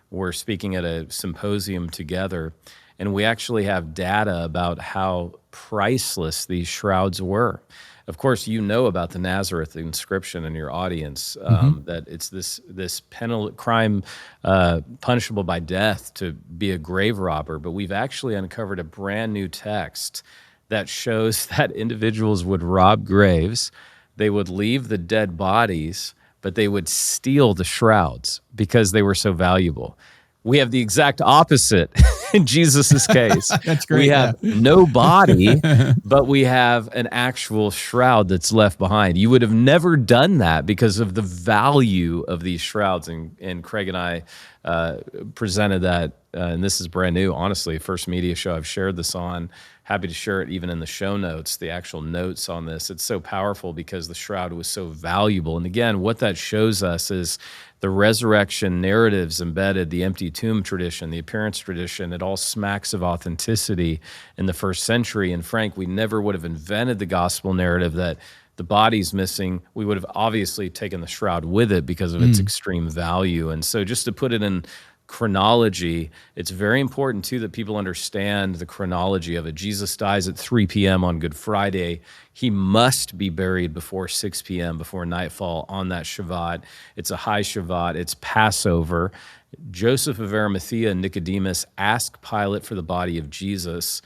were speaking at a symposium together, and we actually have data about how priceless these shrouds were. Of course, you know about the Nazareth inscription in your audience, that it's this crime punishable by death to be a grave robber. But we've actually uncovered a brand new text that shows that individuals would rob graves, they would leave the dead bodies, but they would steal the shrouds because they were so valuable. We have the exact opposite in Jesus's case. That's great. We have no body, but we have an actual shroud that's left behind. You would have never done that because of the value of these shrouds. And Craig and I presented that, and this is brand new, honestly, first media show I've shared this on. Happy to share it even in the show notes, the actual notes on this. It's so powerful because the shroud was so valuable. And again, what that shows us is the resurrection narratives embedded, the empty tomb tradition, the appearance tradition. It all smacks of authenticity in the first century. And Frank, we never would have invented the gospel narrative that the body's missing. We would have obviously taken the shroud with it because of its extreme value. And so just to put it in chronology, it's very important too that people understand the chronology of it. Jesus dies at 3 p.m. on Good Friday. He must be buried before 6 p.m., before nightfall on that Shabbat. It's a high Shabbat. It's Passover. Joseph of Arimathea and Nicodemus ask Pilate for the body of Jesus.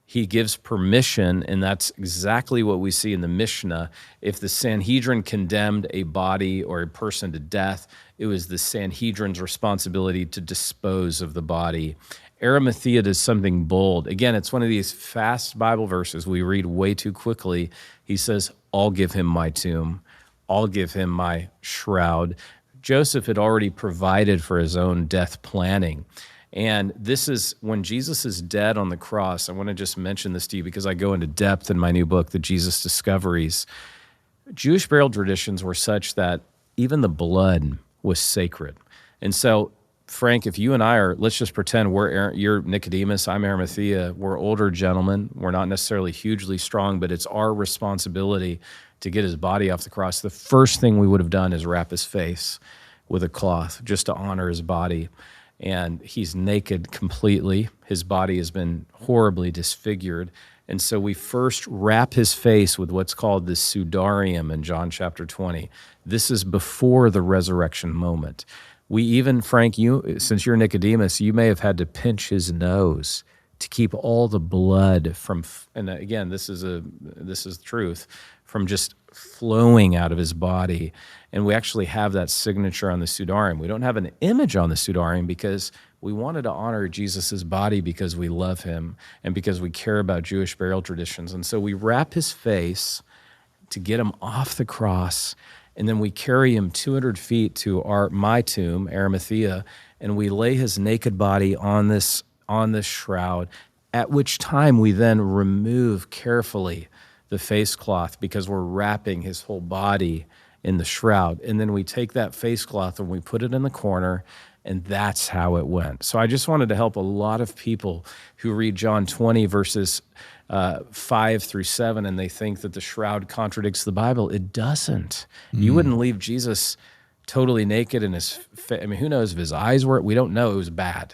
He gives permission, and that's exactly what we see in the Mishnah. If the Sanhedrin condemned a body or a person to death, it was the Sanhedrin's responsibility to dispose of the body. Arimathea does something bold. Again, it's one of these fast Bible verses we read way too quickly. He says, I'll give him my tomb. I'll give him my shroud. Joseph had already provided for his own death planning. And this is when Jesus is dead on the cross. I want to just mention this to you because I go into depth in my new book, The Jesus Discoveries. Jewish burial traditions were such that even the blood was sacred. And so, Frank, if you and I are, let's just pretend you're Nicodemus, I'm Arimathea, we're older gentlemen, we're not necessarily hugely strong, but it's our responsibility to get his body off the cross. The first thing we would have done is wrap his face with a cloth just to honor his body. And he's naked completely. His body has been horribly disfigured. And so we first wrap his face with what's called the sudarium in John chapter 20. This is before the resurrection moment. We even, Frank, since you're Nicodemus, you may have had to pinch his nose to keep all the blood from, and again, this is truth, from just flowing out of his body. And we actually have that signature on the sudarium. We don't have an image on the sudarium because we wanted to honor Jesus's body because we love him and because we care about Jewish burial traditions. And so we wrap his face to get him off the cross, and then we carry him 200 feet to my tomb, Arimathea, and we lay his naked body on this shroud, at which time we then remove carefully the face cloth because we're wrapping his whole body in the shroud. And then we take that face cloth and we put it in the corner, and that's how it went. So I just wanted to help a lot of people who read John 20 verses 5 through 7, and they think that the shroud contradicts the Bible. It doesn't. You wouldn't leave Jesus totally naked in his face. I mean, who knows if his eyes were? We don't know. It was bad.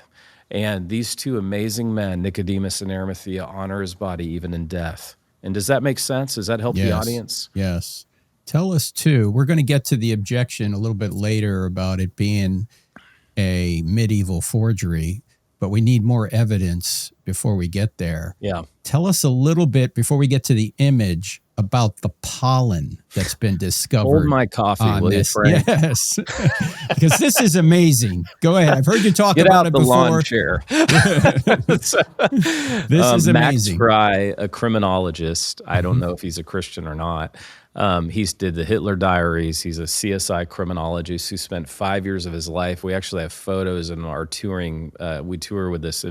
And these two amazing men, Nicodemus and Arimathea, honor his body even in death. And does that make sense? Does that help the audience? Yes. Tell us, too, we're going to get to the objection a little bit later about it being a medieval forgery, but we need more evidence before we get there. Yeah. Tell us a little bit before we get to the image about the pollen that's been discovered. Hold my coffee, will you, Frank? Yes, because this is amazing. Go ahead. I've heard you talk about it before. Lawn chair. This is amazing. Max Fry, a criminologist. I don't know if he's a Christian or not. He's did the Hitler Diaries. He's a CSI criminologist who spent 5 years of his life. We actually have photos in our touring. We tour with this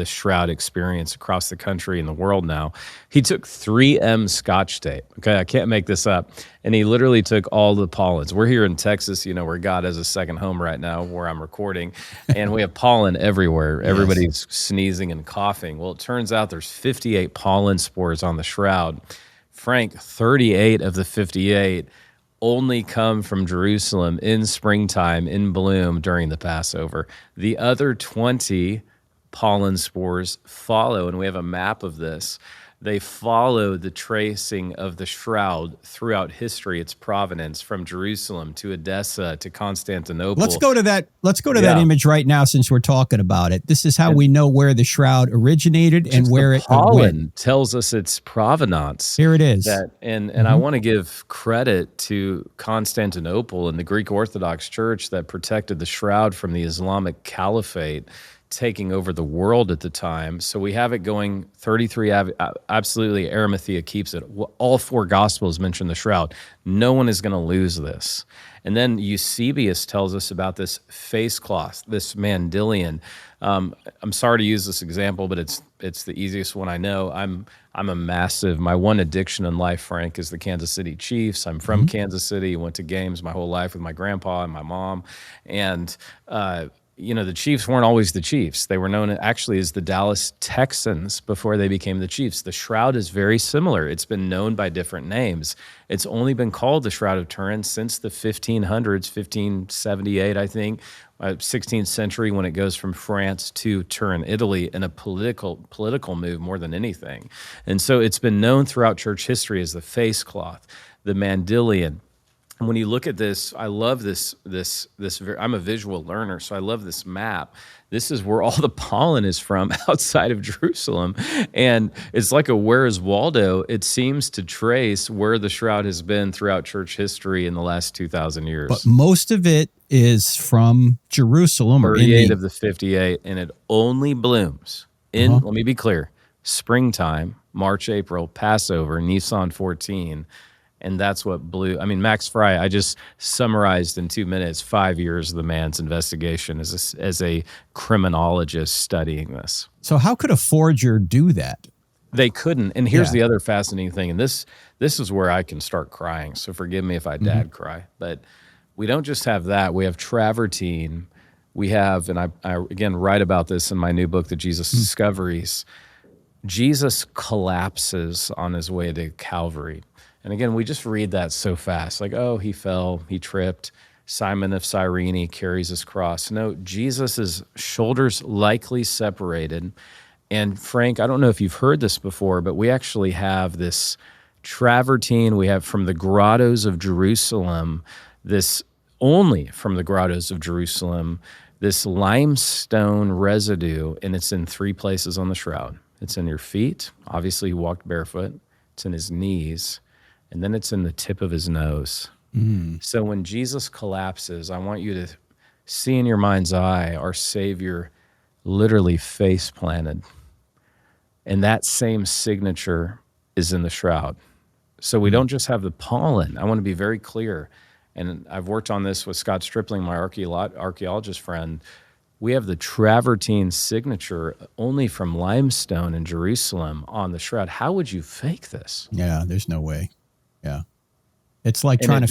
Shroud experience across the country and the world now. He took 3M Scotch tape. Okay, I can't make this up. And he literally took all the pollens. We're here in Texas, where God has a second home right now, where I'm recording, and we have pollen everywhere. Yes. Everybody's sneezing and coughing. Well, it turns out there's 58 pollen spores on the Shroud. Frank, 38 of the 58 only come from Jerusalem in springtime, in bloom during the Passover. The other 20 pollen spores follow, and we have a map of this. They follow the tracing of the Shroud throughout history, its provenance from Jerusalem to Edessa to Constantinople. Let's go to that. Let's go to that image right now, since we're talking about it. This is how we know where the Shroud originated and where it Pollen tells us its provenance. Here it is. And I want to give credit to Constantinople and the Greek Orthodox Church that protected the Shroud from the Islamic Caliphate taking over the world at the time. So we have it going 33, absolutely, Arimathea keeps it. All four Gospels mention the Shroud. No one is going to lose this. And then Eusebius tells us about this face cloth, this mandilion. I'm sorry to use this example, but it's the easiest one I know. My one addiction in life, Frank, is the Kansas City Chiefs. I'm from Kansas City, went to games my whole life with my grandpa and my mom. And the Chiefs weren't always the Chiefs. They were known actually as the Dallas Texans before they became the Chiefs. The Shroud is very similar. It's been known by different names. It's only been called the Shroud of Turin since the 1500s, 1578, I think, 16th century, when it goes from France to Turin, Italy, in a political move more than anything. And so it's been known throughout church history as the face cloth, the mandilion. And when you look at this, I love this. I'm a visual learner, so I love this map. This is where all the pollen is from outside of Jerusalem. And it's like a Where is Waldo? It seems to trace where the shroud has been throughout church history in the last 2,000 years. But most of it is from Jerusalem. 38 of the 58, and it only blooms in, let me be clear, springtime, March, April, Passover, Nisan 14. And that's what blew. I mean, Max Fry, I just summarized in 2 minutes 5 years of the man's investigation as a criminologist studying this. So how could a forger do that? They couldn't. And here's the other fascinating thing. And this is where I can start crying. So forgive me if I dad cry. But we don't just have that. We have travertine. We have, and I again write about this in my new book, The Jesus Discoveries. Jesus collapses on his way to Calvary. And again, we just read that so fast, like, oh, he fell, he tripped. Simon of Cyrene carries his cross. No, Jesus' shoulders likely separated. And Frank, I don't know if you've heard this before, but we actually have this travertine we have from the grottos of Jerusalem, this limestone residue, and it's in 3 places on the shroud. It's in your feet. Obviously, he walked barefoot. It's in his knees. And then it's in the tip of his nose. So when Jesus collapses, I want you to see in your mind's eye our Savior literally face planted. And that same signature is in the shroud. So we don't just have the pollen. I want to be very clear. And I've worked on this with Scott Stripling, my archaeologist friend. We have the travertine signature only from limestone in Jerusalem on the shroud. How would you fake this? Yeah, there's no way. Yeah. It's like trying to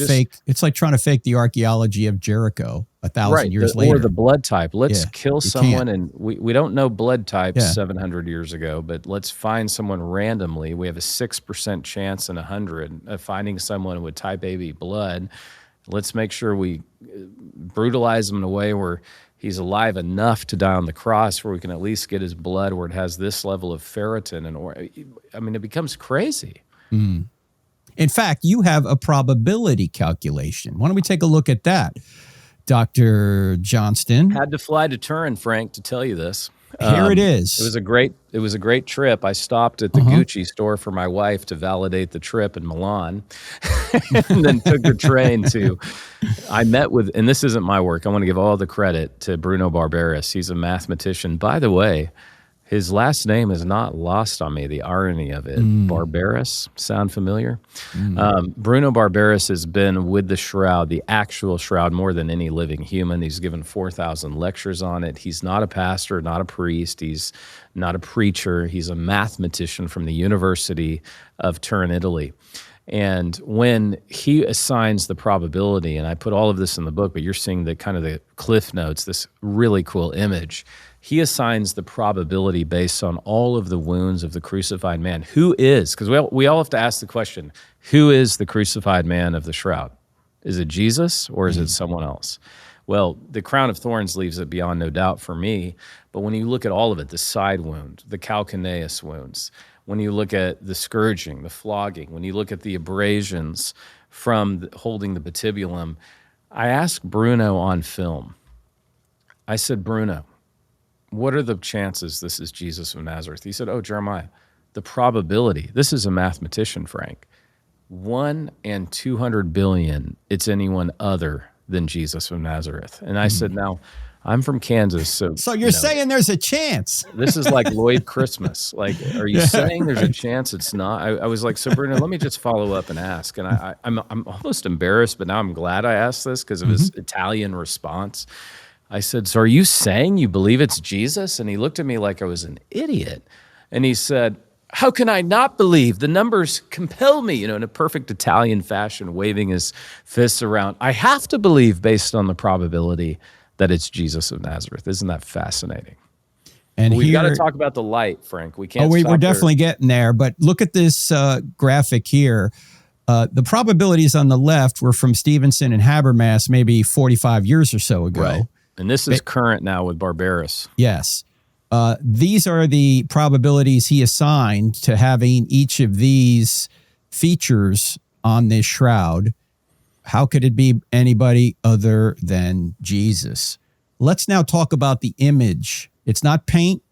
fake the archaeology of Jericho 1,000 years later. Or the blood type. Let's kill someone, and we don't know blood types 700 years ago, but let's find someone randomly. We have a 6% chance in 100 of finding someone with type AB blood. Let's make sure we brutalize him in a way where he's alive enough to die on the cross, where we can at least get his blood where it has this level of ferritin. It becomes crazy. In fact, you have a probability calculation. Why don't we take a look at that, Dr. Johnston? Had to fly to Turin, Frank, to tell you this. Here it is. It was a great trip. I stopped at the Gucci store for my wife to validate the trip in Milan, and then took the train to. I met with, and this isn't my work. I want to give all the credit to Bruno Barberis. He's a mathematician. By the way, his last name is not lost on me, the irony of it. Barberis, sound familiar? Bruno Barberis has been with the shroud, the actual shroud, more than any living human. He's given 4,000 lectures on it. He's not a pastor, not a priest. He's not a preacher. He's a mathematician from the University of Turin, Italy. And when he assigns the probability, and I put all of this in the book, but you're seeing the kind of the cliff notes, this really cool image. He assigns the probability based on all of the wounds of the crucified man. Who is, because we all have to ask the question, who is the crucified man of the shroud? Is it Jesus or is it someone else? Well, the crown of thorns leaves it beyond no doubt for me, but when you look at all of it, the side wound, the calcaneus wounds, when you look at the scourging, the flogging, when you look at the abrasions from holding the patibulum, I asked Bruno on film, I said, Bruno, what are the chances this is Jesus of Nazareth? He said, oh, Jeremiah, the probability, this is a mathematician, Frank, 1 in 200 billion, it's anyone other than Jesus of Nazareth. And I said, now, I'm from Kansas, so you're saying there's a chance. This is like Lloyd Christmas. Like, are you saying there's a chance it's not? I was like, so Bruno, let me just follow up and ask. And I'm almost embarrassed, but now I'm glad I asked this because of his Italian response. I said, so are you saying you believe it's Jesus? And he looked at me like I was an idiot. And he said, how can I not believe? The numbers compel me, in a perfect Italian fashion, waving his fists around. I have to believe based on the probability that it's Jesus of Nazareth. Isn't that fascinating? And We've got to here, talk about the light, Frank. We can't. we're stop there. definitely getting there. But look at this graphic here. The probabilities on the left were from Stevenson and Habermas maybe 45 years or so ago. Right. And this is current now with Barbarus. Yes. These are the probabilities he assigned to having each of these features on this shroud. How could it be anybody other than Jesus? Let's now talk about the image. It's not paint.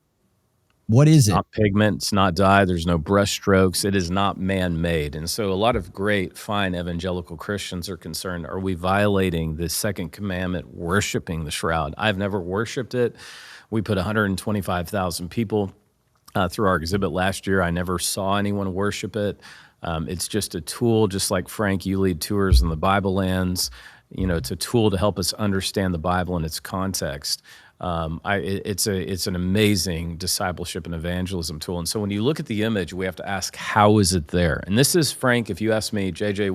What is it? Not pigment, it's not dye, there's no brush strokes, it is not man-made. And so a lot of great, fine evangelical Christians are concerned, are we violating the second commandment, worshiping the shroud? I've never worshiped it. We put 125,000 people through our exhibit last year. I never saw anyone worship it. It's just a tool, just like Frank, you lead tours in the Bible lands. You know, it's a tool to help us understand the Bible in its context. It's an amazing discipleship and evangelism tool. And so when you look at the image, we have to ask, how is it there? And this is, Frank, if you ask me, JJ,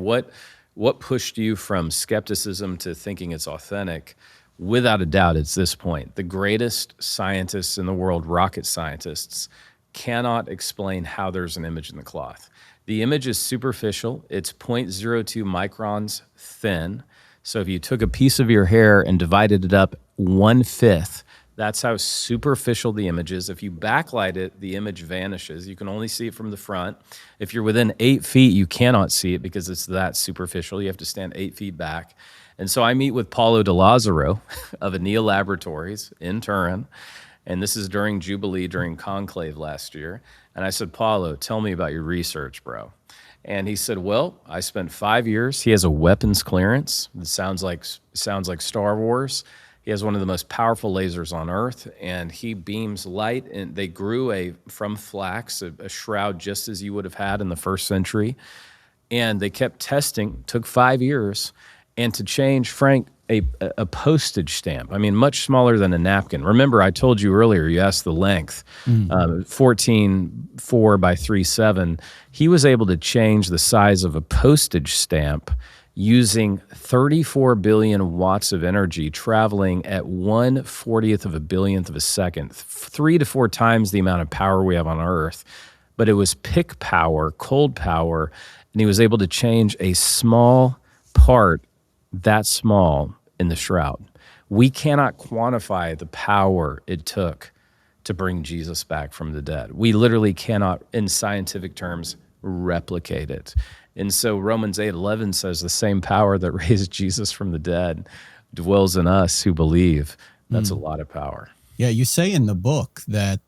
what pushed you from skepticism to thinking it's authentic? Without a doubt, it's this point. The greatest scientists in the world, rocket scientists, cannot explain how there's an image in the cloth. The image is superficial. It's 0.02 microns thin. So if you took a piece of your hair and divided it up 1/5, that's how superficial the image is. If you backlight it, the image vanishes. You can only see it from the front. If you're within 8 feet, you cannot see it because it's that superficial. You have to stand 8 feet back. And so I meet with Paulo de Lazzaro of Anea Laboratories in Turin, and this is during Jubilee, during Conclave last year. And I said, Paulo, tell me about your research, bro. And he said, well, I spent 5 years. He has a weapons clearance. It sounds like Star Wars. He has one of the most powerful lasers on Earth, and he beams light. And they grew from flax, a shroud just as you would have had in the first century. And they kept testing, took 5 years. And to change, Frank, a postage stamp, I mean, much smaller than a napkin. Remember, I told you earlier, you asked the length, 14.4 by 3.7. He was able to change the size of a postage stamp using 34 billion watts of energy traveling at 1/40th of a billionth of a second, 3 to 4 times the amount of power we have on Earth. But it was pick power, cold power, and he was able to change a small part that small in the shroud. We cannot quantify the power it took to bring Jesus back from the dead. We literally cannot, in scientific terms, replicate it. And so Romans 8:11 says the same power that raised Jesus from the dead dwells in us who believe. That's a lot of power. Yeah, you say in the book that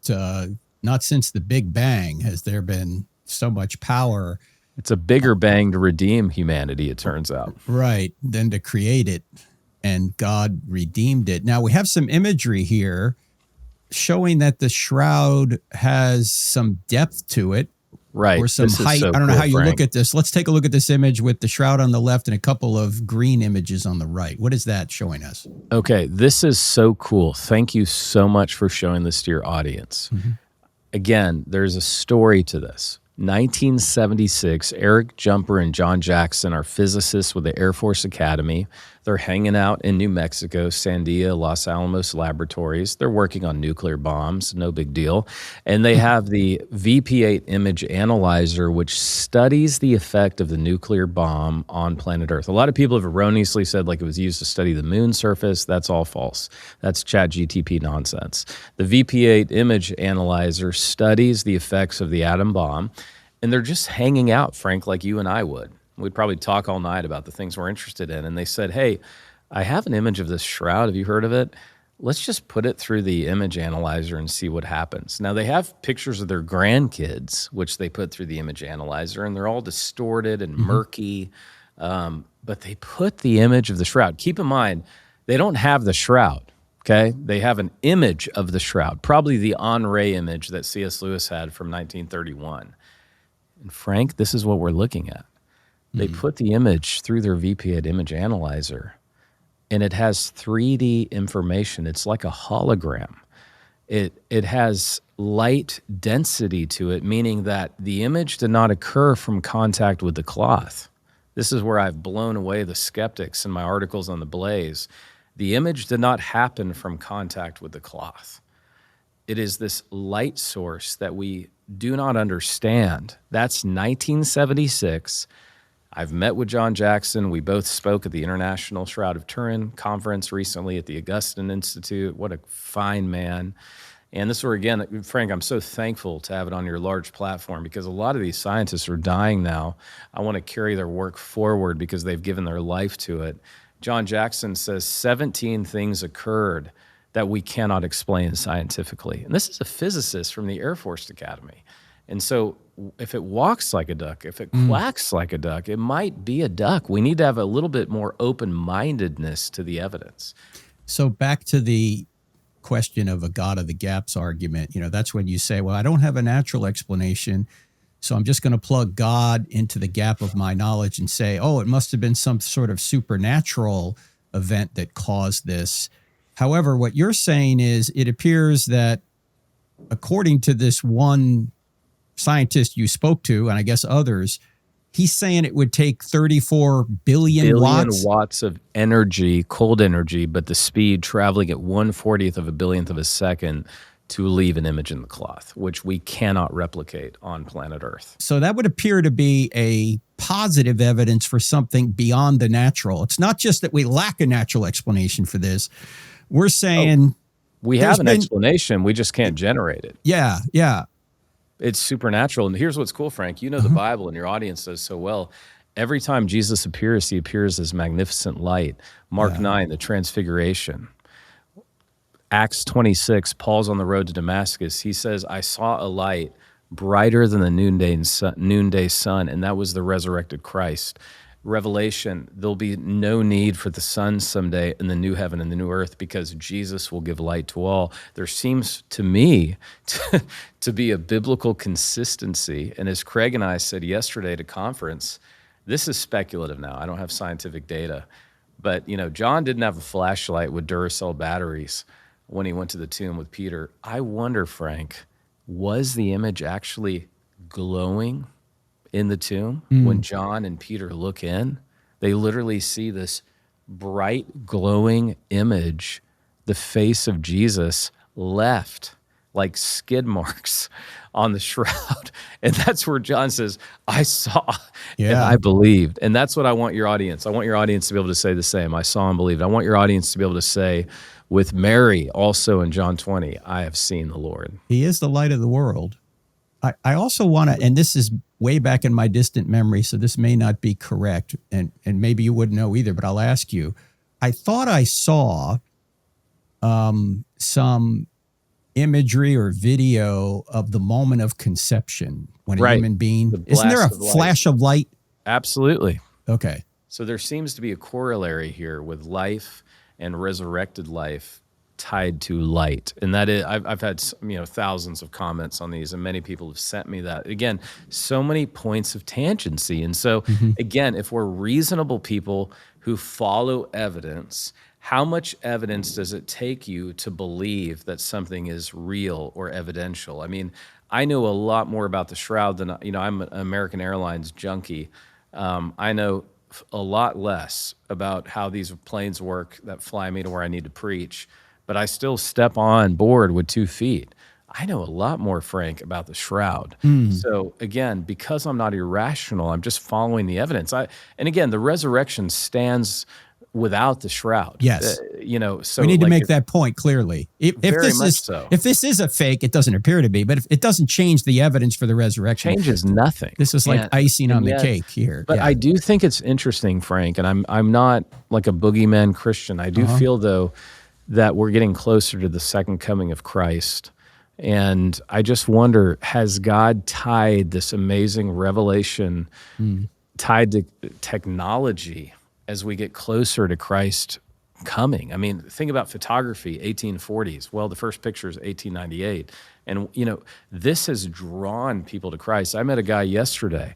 not since the Big Bang has there been so much power. It's a bigger bang to redeem humanity, it turns out. Right, than to create it, and God redeemed it. Now, we have some imagery here showing that the shroud has some depth to it. Right. Or some height. So I don't know how you Frank. look at this. Let's take a look at this image with the shroud on the left and a couple of green images on the right. What is that showing us? Okay, this is so cool. Thank you so much for showing this to your audience. Again, there's a story to this. 1976, Eric Jumper and John Jackson are physicists with the Air Force Academy. They're hanging out in New Mexico, Sandia, Los Alamos Laboratories. They're working on nuclear bombs, no big deal. And they have the VP8 image analyzer, which studies the effect of the nuclear bomb on planet Earth. A lot of people have erroneously said like it was used to study the moon surface. That's all false. That's ChatGTP nonsense. The VP8 image analyzer studies the effects of the atom bomb, and they're just hanging out, Frank, like you and I would. We'd probably talk all night about the things we're interested in. And they said, hey, I have an image of this shroud. Have you heard of it? Let's just put it through the image analyzer and see what happens. Now, they have pictures of their grandkids, which they put through the image analyzer, and they're all distorted and murky. But they put the image of the shroud. Keep in mind, they don't have the shroud, okay? They have an image of the shroud, probably the Henri image that C.S. Lewis had from 1931. And Frank, this is what we're looking at. They put the image through their VP8 image analyzer, and it has 3D information. It's like a hologram. It has light density to it, meaning that the image did not occur from contact with the cloth. This is where I've blown away the skeptics in my articles on the Blaze. The image did not happen from contact with the cloth. It is this light source that we do not understand. That's 1976. I've met with John Jackson. We both spoke at the International Shroud of Turin conference recently at the Augustine Institute. What a fine man. And this is where, again, Frank, I'm so thankful to have it on your large platform, because a lot of these scientists are dying now. I want to carry their work forward because they've given their life to it. John Jackson says 17 things occurred that we cannot explain scientifically. And this is a physicist from the Air Force Academy. And so if it walks like a duck, if it quacks like a duck, it might be a duck. We need to have a little bit more open-mindedness to the evidence. So back to the question of a God of the gaps argument, that's when you say, well, I don't have a natural explanation, so I'm just going to plug God into the gap of my knowledge and say, oh, it must have been some sort of supernatural event that caused this. However, what you're saying is it appears that according to this one scientist you spoke to, and I guess others, he's saying it would take 34 billion watts of energy, cold energy, but the speed traveling at 1/40th of a billionth of a second to leave an image in the cloth, which we cannot replicate on planet Earth. So that would appear to be a positive evidence for something beyond the natural. It's not just that we lack a natural explanation for this. We're saying we have an explanation, we just can't generate it. Yeah, yeah. It's supernatural. And here's what's cool, Frank. You know the Bible, and your audience does so well. Every time Jesus appears, he appears as magnificent light. Mark 9, the transfiguration. Acts 26, Paul's on the road to Damascus. He says, I saw a light brighter than the noonday sun, and that was the resurrected Christ. Revelation, there'll be no need for the sun someday in the new heaven and the new earth, because Jesus will give light to all. There seems to me to be a biblical consistency. And as Craig and I said yesterday at a conference, this is speculative now. I don't have scientific data. But, John didn't have a flashlight with Duracell batteries when he went to the tomb with Peter. I wonder, Frank, was the image actually glowing in the tomb? When John and Peter look in, they literally see this bright, glowing image, the face of Jesus left like skid marks on the shroud. And that's where John says, I saw and I believed. And that's what I want your audience. I want your audience to be able to say the same. I saw and believed. I want your audience to be able to say with Mary also in John 20, I have seen the Lord. He is the light of the world. I also want to, and this is way back in my distant memory, so this may not be correct, and maybe you wouldn't know either, but I'll ask you. I thought I saw some imagery or video of the moment of conception when a human being, isn't there a flash of light? Absolutely. Okay. So there seems to be a corollary here with life and resurrected life tied to light. And that is, I've had thousands of comments on these, and many people have sent me that. Again, so many points of tangency. And so again, if we're reasonable people who follow evidence, how much evidence does it take you to believe that something is real or evidential? I mean, I know a lot more about the shroud than, I'm an American Airlines junkie. I know a lot less about how these planes work that fly me to where I need to preach, but I still step on board with 2 feet. I know a lot more, Frank, about the shroud. So again, because I'm not irrational, I'm just following the evidence. And again, the resurrection stands without the shroud. Yes. So we need to make that point clearly. If this is a fake, it doesn't appear to be, but if it doesn't change the evidence for the resurrection. Changes nothing. This is like icing on the cake here. But I do think it's interesting, Frank, and I'm not like a boogeyman Christian. I do feel, though, that we're getting closer to the second coming of Christ. And I just wonder, has God tied this amazing revelation tied to technology as we get closer to Christ coming? I mean, think about photography, 1840s. Well, the first picture is 1898. And, this has drawn people to Christ. I met a guy yesterday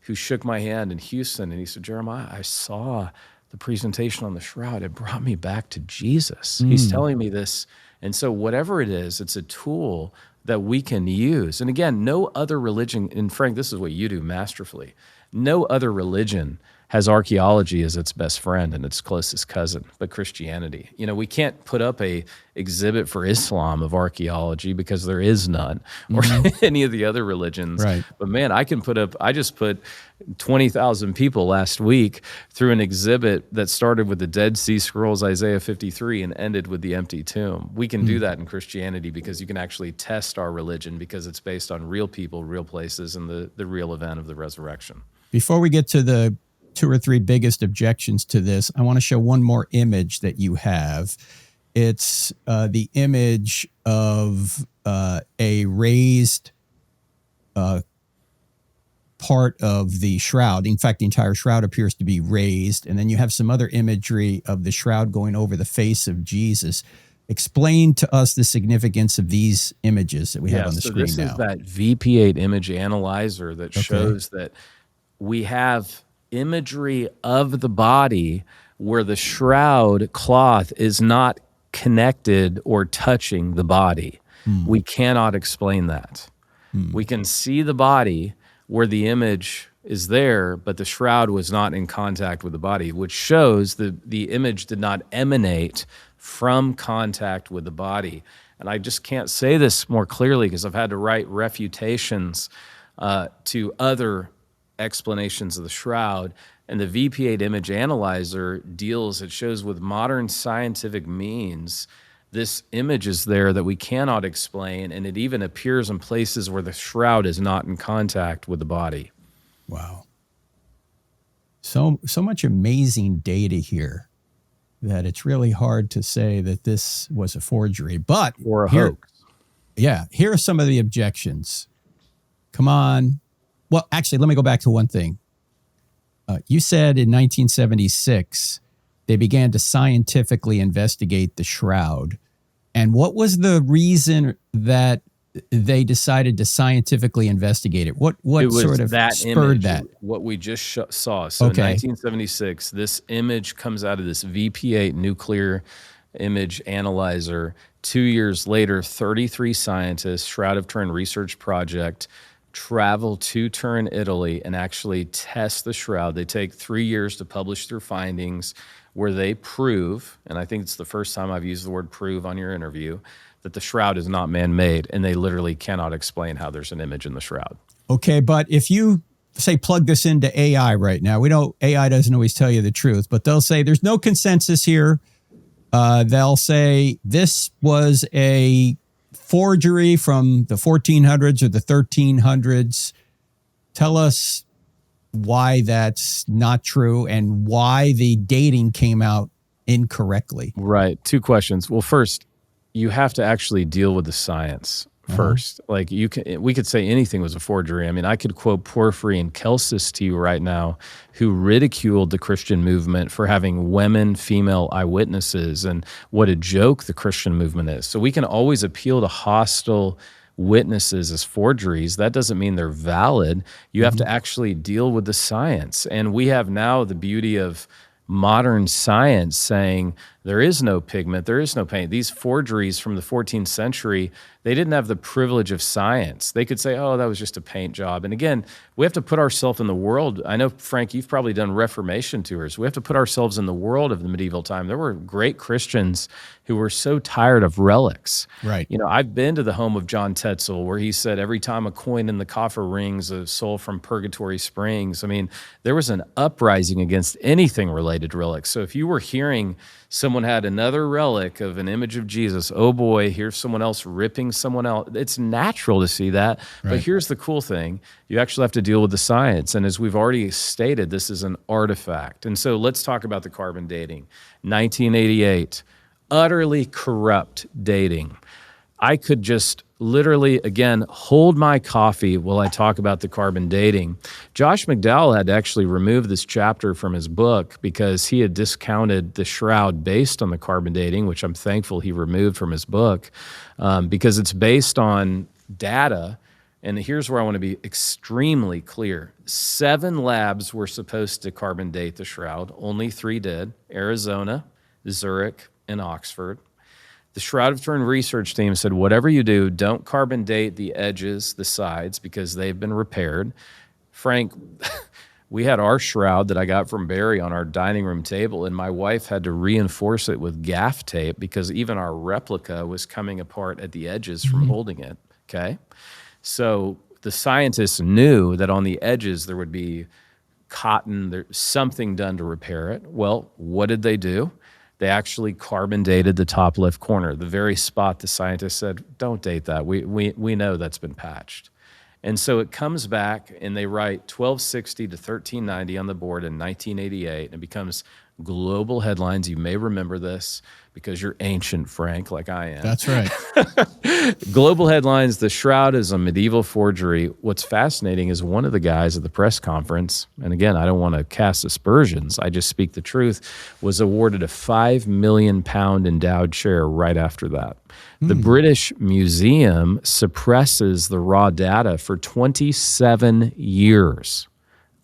who shook my hand in Houston, and he said, Jeremiah, I saw the presentation on the shroud. It brought me back to Jesus. He's telling me this. And so whatever it is, it's a tool that we can use. And again, no other religion, and Frank, this is what you do masterfully. No other religion has archaeology as its best friend and its closest cousin, but Christianity. You know, we can't put up a exhibit for Islam of archaeology because there is none, or any of the other religions. Right. But man, I just put 20,000 people last week through an exhibit that started with the Dead Sea Scrolls, Isaiah 53, and ended with the empty tomb. We can do that in Christianity because you can actually test our religion because it's based on real people, real places, and the real event of the resurrection. Before we get to the 2 or 3 biggest objections to this, I want to show one more image that you have. It's the image of a raised part of the shroud. In fact, the entire shroud appears to be raised. And then you have some other imagery of the shroud going over the face of Jesus. Explain to us the significance of these images that we have on the screen this now. is that VP8 image analyzer that shows that we have imagery of the body where the shroud cloth is not connected or touching the body. We cannot explain that. We can see the body where the image is there, but the shroud was not in contact with the body, which shows the image did not emanate from contact with the body. And I just can't say this more clearly because I've had to write refutations to other explanations of the shroud. And the VP8 image analyzer it shows with modern scientific means, this image is there that we cannot explain, and it even appears in places where the shroud is not in contact with the body. Wow. So much amazing data here that it's really hard to say that this was a forgery. But Or a hoax. Yeah, here are some of the objections. Come on. Well, actually, let me go back to one thing. You said in 1976, they began to scientifically investigate the shroud. And what was the reason that they decided to scientifically investigate it? What sort of that spurred image, that? what we just saw. So in 1976, this image comes out of this VP8 nuclear image analyzer. 2 years later, 33 scientists, Shroud of Turin Research Project, travel to Turin, Italy, and actually test the shroud. They take 3 years to publish their findings where they prove, and I think it's the first time I've used the word prove on your interview, that the shroud is not man-made, and they literally cannot explain how there's an image in the shroud. Okay, but if you say plug this into AI right now, we know AI doesn't always tell you the truth, but they'll say there's no consensus here. They'll say this was a forgery from the 1400s or the 1300s. Tell us why that's not true and why the dating came out incorrectly. Right. 2 questions. Well, first, you have to actually deal with the science first. Like we could say anything was a forgery. I mean, I could quote Porphyry and Celsus to you right now, who ridiculed the Christian movement for having women, female eyewitnesses, and what a joke the Christian movement is. So we can always appeal to hostile witnesses as forgeries. That doesn't mean they're valid. You have to actually deal with the science. And we have now the beauty of modern science saying there is no pigment, there is no paint. These forgeries from the 14th century, they didn't have the privilege of science. They could say, oh, that was just a paint job. And again, we have to put ourselves in the world. I know, Frank, you've probably done Reformation tours. We have to put ourselves in the world of the medieval time. There were great Christians who were so tired of relics. Right. You know, I've been to the home of John Tetzel where he said every time a coin in the coffer rings, a soul from purgatory springs. I mean, there was an uprising against anything related to relics. So if you were hearing someone had another relic of an image of Jesus, oh boy, here's someone else ripping someone else. It's natural to see that. Right. But here's the cool thing. You actually have to deal with the science. And as we've already stated, this is an artifact. And so let's talk about the carbon dating. 1988, utterly corrupt dating. I could just literally, again, hold my coffee while I talk about the carbon dating. Josh McDowell had to actually remove this chapter from his book because he had discounted the shroud based on the carbon dating, which I'm thankful he removed from his book, because it's based on data. And here's where I want to be extremely clear. 7 labs were supposed to carbon date the shroud. Only 3 did: Arizona, Zurich, and Oxford. The Shroud of Turin research team said, whatever you do, don't carbon date the edges, the sides, because they've been repaired. Frank, We had our shroud that I got from Barry on our dining room table, and my wife had to reinforce it with gaff tape because even our replica was coming apart at the edges from holding it, okay? So the scientists knew that on the edges there would be cotton, something done to repair it. Well, what did they do? They actually carbon dated the top left corner, the very spot the scientists said, don't date that. We know that's been patched. And so it comes back, and they write 1260 to 1390 on the board in 1988, and it becomes global headlines. You may remember this because you're ancient, Frank, like I am. That's right. Global headlines, the shroud is a medieval forgery. What's fascinating is one of the guys at the press conference, and again, I don't want to cast aspersions, I just speak the truth, was awarded a £5 million endowed chair right after that. The British Museum suppresses the raw data for 27 years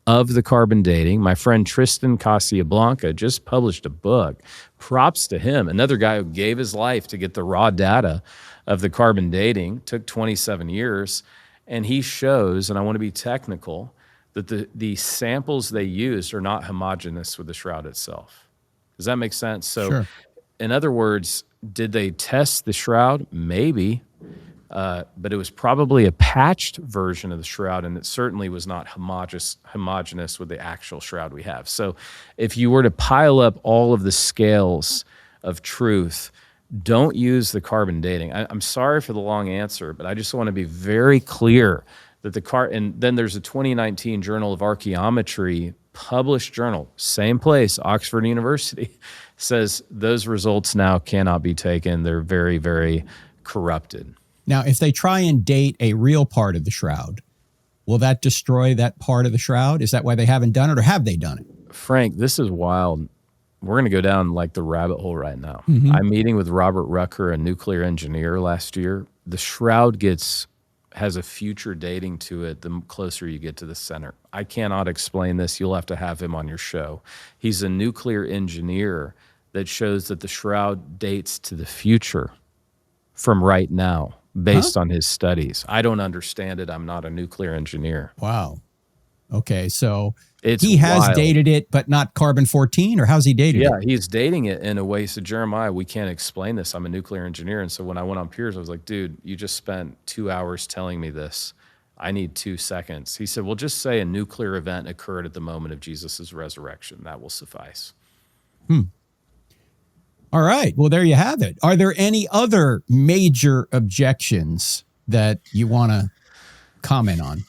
of the carbon dating. My friend Tristan Casablanca just published a book. Props to him. Another guy who gave his life to get the raw data of the carbon dating. Took 27 years. And he shows, and I want to be technical, that the samples they used are not homogeneous with the shroud itself. Does that make sense? So, Sure. in other words, did they test the shroud? Maybe. But it was probably a patched version of the shroud, and it certainly was not homogeneous with the actual shroud we have. So if you were to pile up all of the scales of truth, don't use the carbon dating. I'm sorry for the long answer, but I just want to be very clear that and then there's a 2019 Journal of Archaeometry published journal, same place, Oxford University, says those results now cannot be taken. They're very, very corrupted. Now, if they try and date a real part of the shroud, will that destroy that part of the shroud? Is that why they haven't done it, or have they done it? Frank, this is wild. We're going to go down like the rabbit hole right now. I'm meeting with Robert Rucker, a nuclear engineer, last year. The shroud has a future dating to it the closer you get to the center. I cannot explain this. You'll have to have him on your show. He's a nuclear engineer that shows that the shroud dates to the future from right now based on his studies. I don't understand it. I'm not a nuclear engineer. Wow. Okay, so It's he has wild. dated it, but not carbon-14, or how's he dated it? Yeah, he's dating it in a way. So Jeremiah, we can't explain this. I'm a nuclear engineer. And so when I went on Piers, I was like, dude, you just spent 2 hours telling me this. I need 2 seconds. He said, well, just say a nuclear event occurred at the moment of Jesus' resurrection. That will suffice. All right. Well, there you have it. Are there any other major objections that you want to comment on?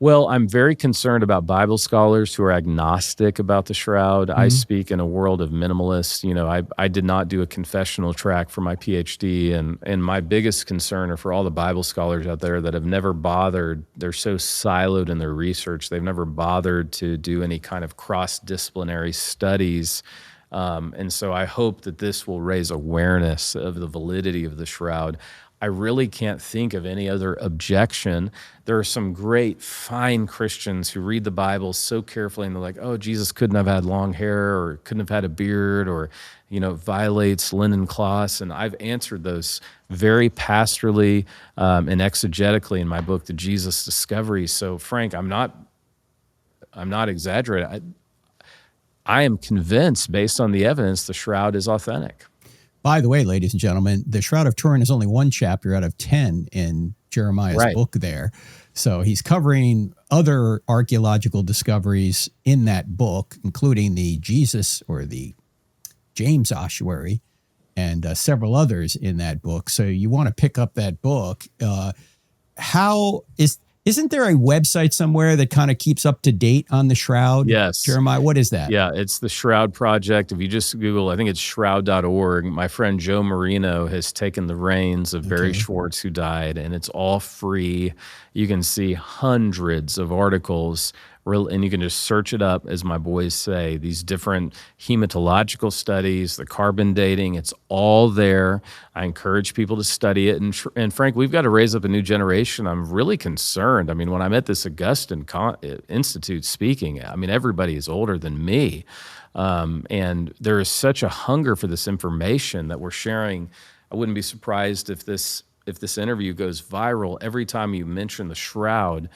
Well, I'm very concerned about Bible scholars who are agnostic about the shroud. I speak in a world of minimalists. You know, I did not do a confessional track for my PhD, and my biggest concern are for all the Bible scholars out there that have never bothered. They're so siloed in their research. They've never bothered to do any kind of cross-disciplinary studies. And so I hope that this will raise awareness of the validity of the shroud. I really can't think of any other objection. There are some great, fine Christians who read the Bible so carefully, and they're like, oh, Jesus couldn't have had long hair, or couldn't have had a beard, or, you know, violates linen cloths. And I've answered those very pastorally and exegetically in my book, The Jesus Discovery. So, Frank, I'm not exaggerating. I am convinced, based on the evidence, the shroud is authentic. By the way, ladies and gentlemen, the Shroud of Turin is only one chapter out of 10 in Jeremiah's book there. So he's covering other archaeological discoveries in that book, including the Jesus or the James ossuary and several others in that book. So you want to pick up that book. Isn't there a website somewhere that kind of keeps up to date on the shroud? Yes. Jeremiah, what is that? Yeah, it's the Shroud Project. If you just Google, I think it's shroud.org. My friend Joe Marino has taken the reins of Barry Schwartz, who died, and it's all free. You can see hundreds of articles, and you can just search it up, as my boys say, these different hematological studies, the carbon dating, it's all there. I encourage people to study it. And Frank, we've got to raise up a new generation. I'm really concerned. I mean, when I'm at this Augustine Institute speaking, I mean, everybody is older than me. And there is such a hunger for this information that we're sharing. I wouldn't be surprised if this interview goes viral. Every time you mention the shroud,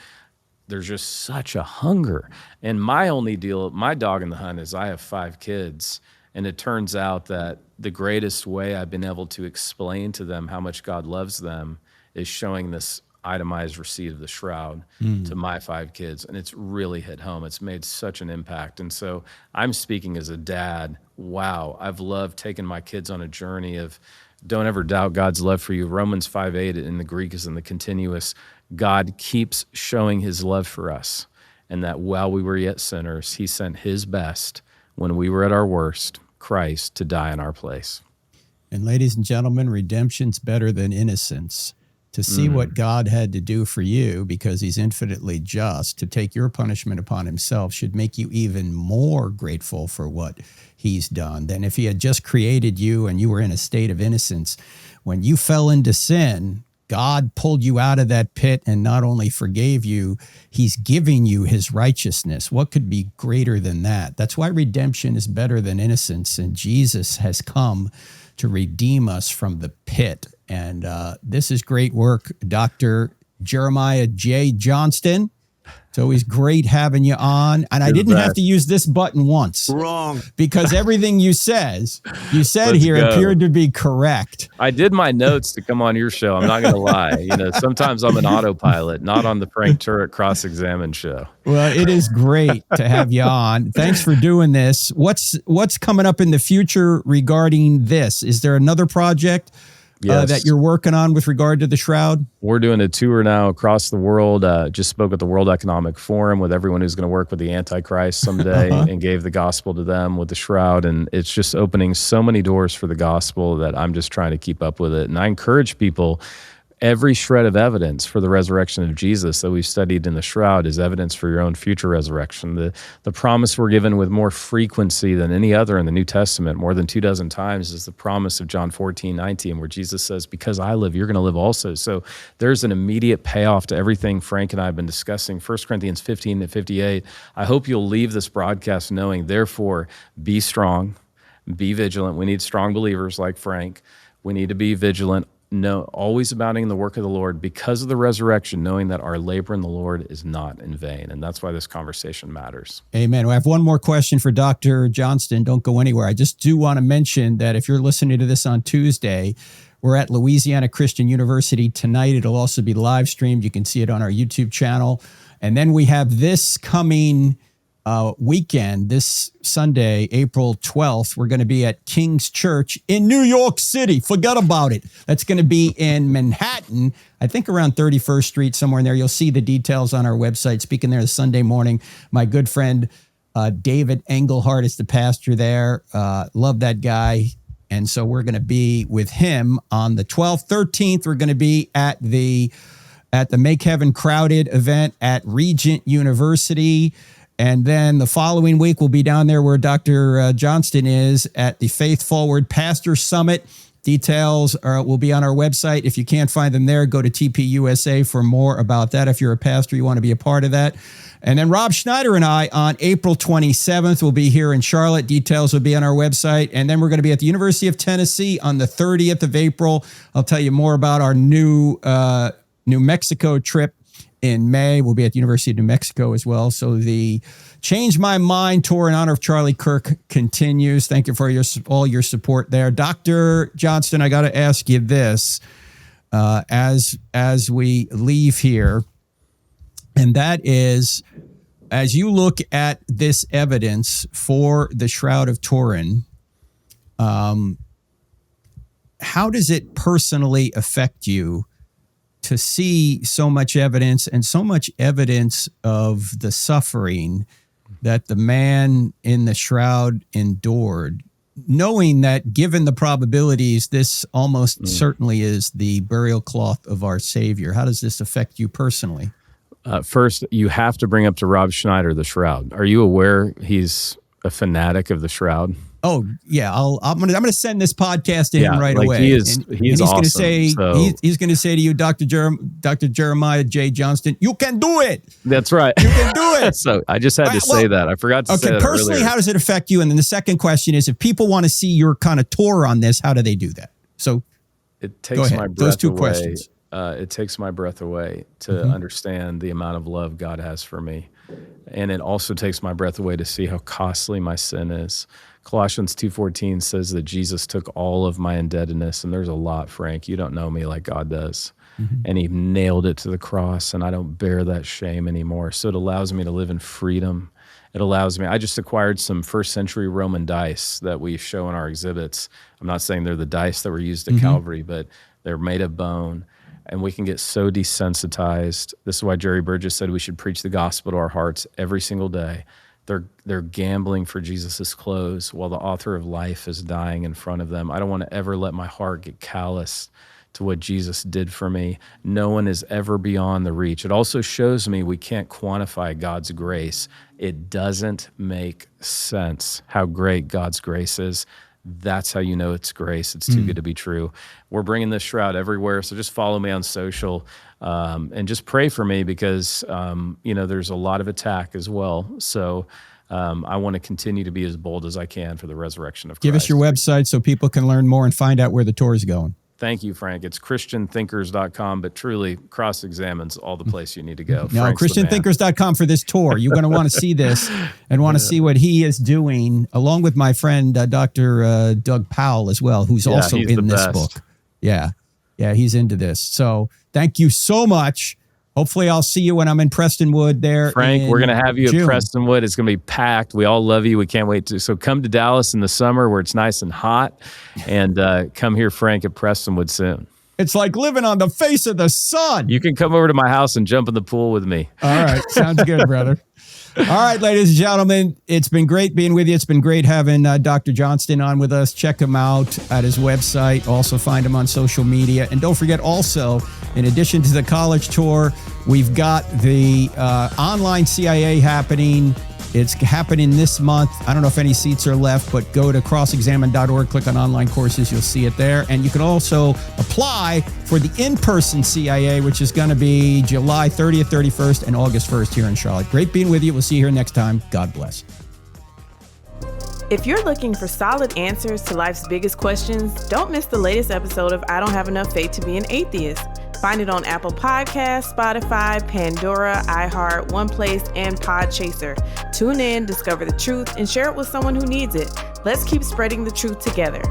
there's just such a hunger. And my only deal, my dog in the hunt is I have 5 kids, and it turns out that the greatest way I've been able to explain to them how much God loves them is showing this itemized receipt of the shroud to my 5 kids. And it's really hit home. It's made such an impact. And so I'm speaking as a dad. Wow, I've loved taking my kids on a journey of don't ever doubt God's love for you. Romans 5:8 in the Greek is in the continuous. God keeps showing his love for us, and that while we were yet sinners, he sent his best when we were at our worst, Christ, to die in our place. And ladies and gentlemen, redemption's better than innocence. To see what God had to do for you, because he's infinitely just, to take your punishment upon himself should make you even more grateful for what he's done than if he had just created you and you were in a state of innocence. When you fell into sin, God pulled you out of that pit and not only forgave you, he's giving you his righteousness. What could be greater than that? That's why redemption is better than innocence, and Jesus has come to redeem us from the pit. And this is great work, Dr. Jeremiah J. Johnston. It's always great having you on. And I didn't have to use this button once. Wrong. Because everything you said here appeared to be correct. I did my notes to come on your show. I'm not going to lie. You know, sometimes I'm an autopilot, not on the Frank Turek Cross-Examine show. Well, it is great to have you on. Thanks for doing this. What's coming up in the future regarding this? Is there another project that you're working on with regard to the shroud? We're doing a tour now across the world. Just spoke at the World Economic Forum with everyone who's going to work with the Antichrist someday and gave the gospel to them with the shroud. And it's just opening so many doors for the gospel that I'm just trying to keep up with it. And I encourage people, every shred of evidence for the resurrection of Jesus that we've studied in the shroud is evidence for your own future resurrection. The promise we're given with more frequency than any other in the New Testament, more than 24 times, is the promise of John 14:19, where Jesus says, because I live, you're going to live also. So there's an immediate payoff to everything Frank and I have been discussing. 1 Corinthians 15:58. I hope you'll leave this broadcast knowing, therefore, be strong, be vigilant. We need strong believers like Frank. We need to be vigilant. No, always abounding in the work of the Lord because of the resurrection, knowing that our labor in the Lord is not in vain. And that's why this conversation matters. Amen. Well, I have one more question for Dr. Johnston. Don't go anywhere. I just do want to mention that if you're listening to this on Tuesday, we're at Louisiana Christian University tonight. It'll also be live streamed. You can see it on our YouTube channel. And then we have this coming weekend, this Sunday, April 12th, we're going to be at King's Church in New York City. Forget about it. That's going to be in Manhattan, I think around 31st Street, somewhere in there. You'll see the details on our website. Speaking there Sunday morning, my good friend David Engelhardt is the pastor there. Love that guy. And so we're going to be with him on the 12th. 13th, we're going to be at the Make Heaven Crowded event at Regent University. And then the following week, we'll be down there where Dr. Johnston is at the Faith Forward Pastor Summit. Details will be on our website. If you can't find them there, go to TPUSA for more about that. If you're a pastor, you want to be a part of that. And then Rob Schneider and I on April 27th will be here in Charlotte. Details will be on our website. And then we're going to be at the University of Tennessee on the 30th of April. I'll tell you more about our new New Mexico trip. In May, we'll be at the University of New Mexico as well. So the Change My Mind tour in honor of Charlie Kirk continues. Thank you for all your support there. Dr. Johnston, I got to ask you this as we leave here, and that is, as you look at this evidence for the Shroud of Turin, how does it personally affect you to see so much evidence and so much evidence of the suffering that the man in the shroud endured, knowing that given the probabilities, this almost certainly is the burial cloth of our Savior? How does this affect you personally? First, you have to bring up to Rob Schneider the shroud. Are you aware he's a fanatic of the shroud? Oh yeah, I'm gonna send this podcast to him right away. He is he's awesome. Gonna say he's gonna say to you, Dr. Jeremiah J. Johnston, you can do it. That's right. You can do it. So I just had to say that. I forgot to say that personally, earlier. How does it affect you? And then the second question is, if people want to see your kind of tour on this, how do they do that? So it takes my breath Those two away. questions. it takes my breath away to understand the amount of love God has for me. And it also takes my breath away to see how costly my sin is. Colossians 2:14 says that Jesus took all of my indebtedness, and there's a lot, Frank. You don't know me like God does. And he nailed it to the cross, and I don't bear that shame anymore. So it allows me to live in freedom. It allows me, I just acquired some first century Roman dice that we show in our exhibits. I'm not saying they're the dice that were used at Calvary, but they're made of bone. And we can get so desensitized. This is why Jerry Burgess said we should preach the gospel to our hearts every single day. They're gambling for Jesus's clothes while the author of life is dying in front of them. I don't want to ever let my heart get calloused to what Jesus did for me. No one is ever beyond the reach. It also shows me we can't quantify God's grace. It doesn't make sense how great God's grace is. That's how you know it's grace. It's too good to be true. We're bringing this shroud everywhere, so just follow me on social and just pray for me because, there's a lot of attack as well. So I want to continue to be as bold as I can for the resurrection of Christ. Give us your website so people can learn more and find out where the tour is going. Thank you, Frank. It's christianthinkers.com, but truly cross-examines all the place you need to go. No, christianthinkers.com for this tour. You're going to want to see this and want to see what he is doing, along with my friend, Dr. Doug Powell as well, who's also in this book. Yeah, he's into this. So thank you so much. Hopefully I'll see you when I'm in Prestonwood there. Frank, we're going to have you at Prestonwood. It's going to be packed. We all love you. We can't wait to. So come to Dallas in the summer where it's nice and hot, and come here, Frank, at Prestonwood soon. It's like living on the face of the sun. You can come over to my house and jump in the pool with me. All right. Sounds good, brother. All right, ladies and gentlemen, it's been great being with you. It's been great having Dr. Johnston on with us. Check him out at his website. Also find him on social media. And don't forget also, in addition to the college tour, we've got the online CIA happening. It's happening this month. I don't know if any seats are left, but go to crossexamine.org, click on online courses. You'll see it there. And you can also apply for the in-person CIA, which is going to be July 30th, 31st, and August 1st here in Charlotte. Great being with you. We'll see you here next time. God bless. If you're looking for solid answers to life's biggest questions, don't miss the latest episode of I Don't Have Enough Faith to Be an Atheist. Find it on Apple Podcasts, Spotify, Pandora, iHeart, OnePlace, and Podchaser. Tune in, discover the truth, and share it with someone who needs it. Let's keep spreading the truth together.